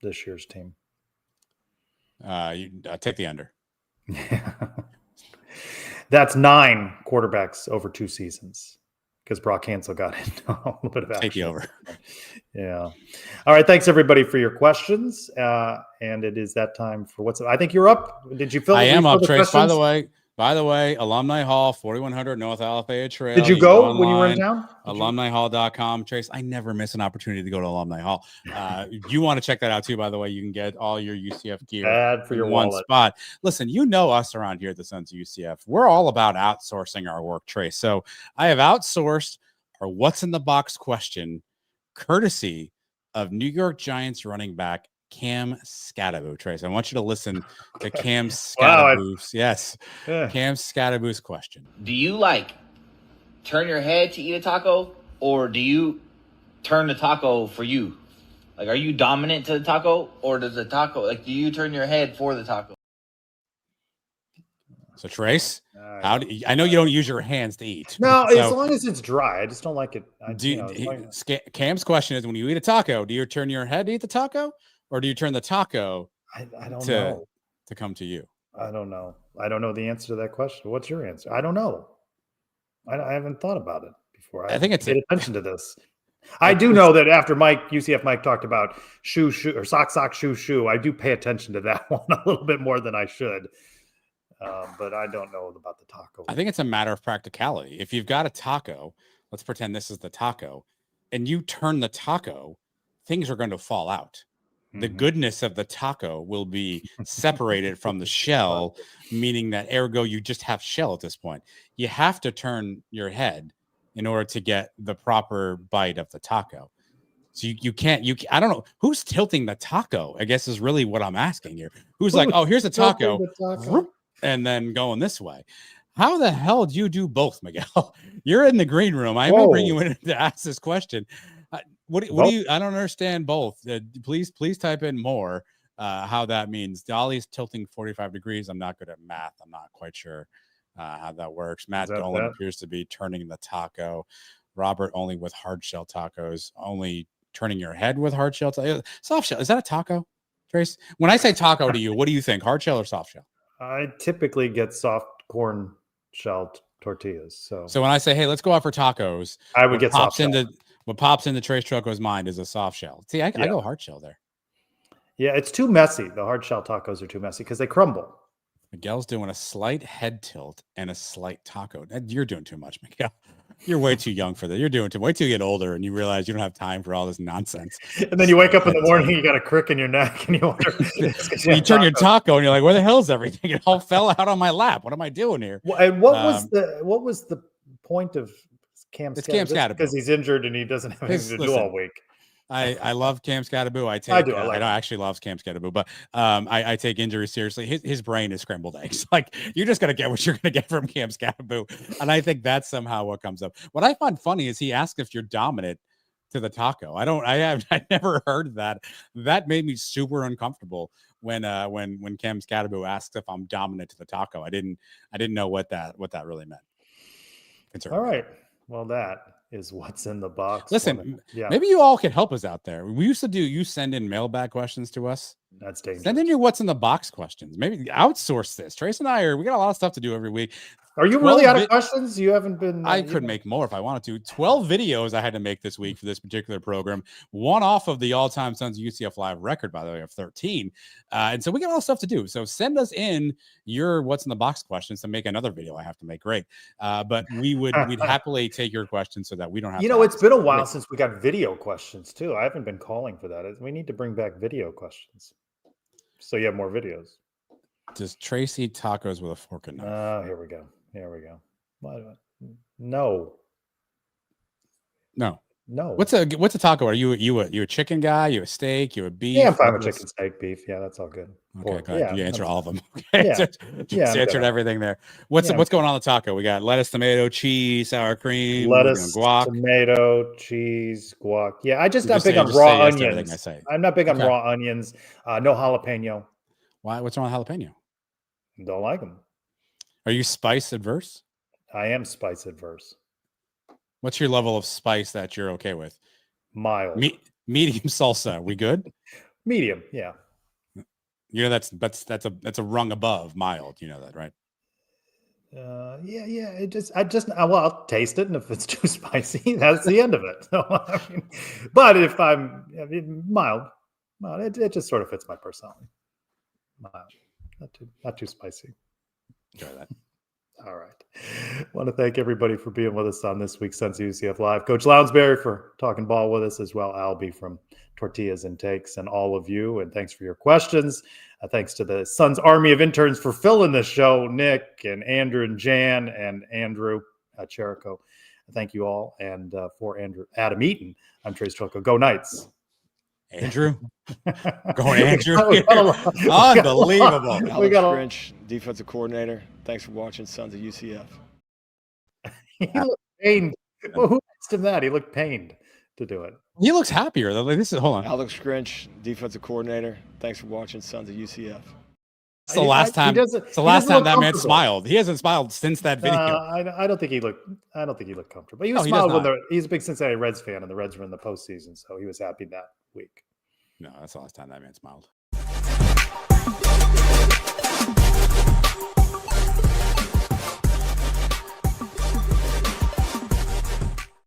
this year's team? Take the under. That's 9 quarterbacks over 2 seasons because Brock Hansel got in a little bit of action. Take the over. Yeah. All right. Thanks everybody for your questions. And it is that time for what's up. I think you're up. Did you fill? I am up, Trace. By the way, Alumni Hall, 4100 North Alafaya Trail. Did you go when you were in town? AlumniHall.com. Trace, I never miss an opportunity to go to Alumni Hall. You want to check that out too, by the way. You can get all your UCF gear for your one wallet. Spot. Listen, you know us around here at the Sons of UCF. We're all about outsourcing our work, Trace. So I have outsourced our What's in the Box question, courtesy of New York Giants running back Cam Scatterbo. Trace, I want you to listen to Cam Scatterbo's Cam Scatterbo's question. Do you turn your head to eat a taco, or do you turn the taco for you? Are you dominant to the taco, or does the taco do you turn your head for the taco? So Trace, I know you don't use your hands to eat. No, as long as it's dry. I just don't like it. Cam's question is, when you eat a taco, do you turn your head to eat the taco? Or do you turn the taco I don't know. to come to you? I don't know. I don't know the answer to that question. What's your answer? I don't know. I haven't thought about it before. I think it's paid attention to this. I do know that after UCF Mike talked about shoe, or sock, shoe, I do pay attention to that one a little bit more than I should. But I don't know about the taco. I think it's a matter of practicality. If you've got a taco, let's pretend this is the taco, and you turn the taco, things are going to fall out. The goodness of the taco will be separated from the shell, meaning that ergo you just have shell at this point. You have to turn your head in order to get the proper bite of the taco. So you can't, I don't know who's tilting the taco, I guess is really what I'm asking here. Who's like, oh, here's a taco, and then going this way. How the hell do you do both, Miguel? You're in the green room. I'm going to bring you in to ask this question. What do you, I don't understand both. Please type in more how that means. Dolly's tilting 45 degrees. I'm not good at math. I'm not quite sure how that works. Matt Dolan appears to be turning the taco. Robert only with hard shell tacos, only turning your head with hard shell. Soft shell. Is that a taco, Trace? When I say taco to you, what do you think? Hard shell or soft shell? I typically get soft corn shell tortillas. So when I say, hey, let's go out for tacos, I would get soft shell. What pops into Trace Troco's mind is a soft shell. See, I go hard shell there. Yeah, it's too messy. The hard shell tacos are too messy because they crumble. Miguel's doing a slight head tilt and a slight taco. You're doing too much, Miguel. You're way too young for that. You're doing too. Wait till you get older and you realize you don't have time for all this nonsense. And then you wake up in the morning, you got a crick in your neck, and you wonder. You turn your taco and you're like, "Where the hell is everything? It all fell out on my lap. What am I doing here?" Well, and what was the point of Cam? It's Cam Scatterbo because he's injured and he doesn't have anything to do all week. I love Cam Scatterbo. I actually love Cam Scatterbo, but I take injuries seriously. His brain is scrambled eggs. Like, you're just gonna get what you're gonna get from Cam Scatterbo, and I think that's somehow what comes up. What I find funny is he asked if you're dominant to the taco. I never heard that. That made me super uncomfortable when Cam Scatterbo asked if I'm dominant to the taco. I didn't know what that really meant. All right. Well, that is what's in the box. Listen, maybe you all can help us out there. We used to you send in mailbag questions to us. That's dangerous. Send in your what's in the box questions. Maybe outsource this. Trace and we got a lot of stuff to do every week. Are you really out of questions? You haven't been. I could make more if I wanted to. 12 videos I had to make this week for this particular program. One off of the all-time Sons of UCF Live record, by the way, of 13. And so we got a lot of stuff to do. So send us in your what's in the box questions to make another video I have to make. Great. But we'd happily take your questions so that we don't have. It's been a while since we got video questions too. I haven't been calling for that. We need to bring back video questions, so you have more videos. Does Trace eat tacos with a fork and knife? Oh, here we go. No. What's a taco? Are you a chicken guy? You a steak? You a beef? Yeah, I'm fine with chicken, steak, beef. Yeah, that's all good. Okay, yeah, you answer all of them. Okay, just answered everything there. What's going on the taco? We got lettuce, tomato, cheese, sour cream, lettuce, guac, tomato, cheese, guac. Yeah, I'm not big on raw onions. I'm not big on raw onions. No jalapeno. Why? What's wrong with jalapeno? Don't like them. Are you spice adverse? I am spice adverse. What's your level of spice that you're okay with? Mild. Medium salsa. We good? Medium, yeah. You know that's a rung above mild. You know that, right? Yeah. I'll taste it, and if it's too spicy, that's the end of it. So, but if mild, it just sort of fits my personality. Mild, not too spicy. Enjoy that. All right. I want to thank everybody for being with us on this week's Sons of UCF Live. Coach Lounsbury for talking ball with us as well. Albie from Tortillas and Takes, and all of you. And thanks for your questions. Thanks to the Sons Army of Interns for filling the show. Nick and Andrew and Jan and Andrew Cherico. Thank you all. And for Adam Eaton, I'm Trace Troco. Go Knights. Andrew. Going Andrew. Unbelievable. Alex Grinch, defensive coordinator. Thanks for watching Sons of UCF. He looked pained. Well, who asked him that? He looked pained to do it. He looks happier though. Hold on. Alex Grinch, defensive coordinator. Thanks for watching Sons of UCF. It's the last time. It's the last time that man smiled. He hasn't smiled since that video. I don't think he looked comfortable. He smiled when he's a big Cincinnati Reds fan, and the Reds were in the postseason, so he was happy that week. No, that's the last time that man smiled.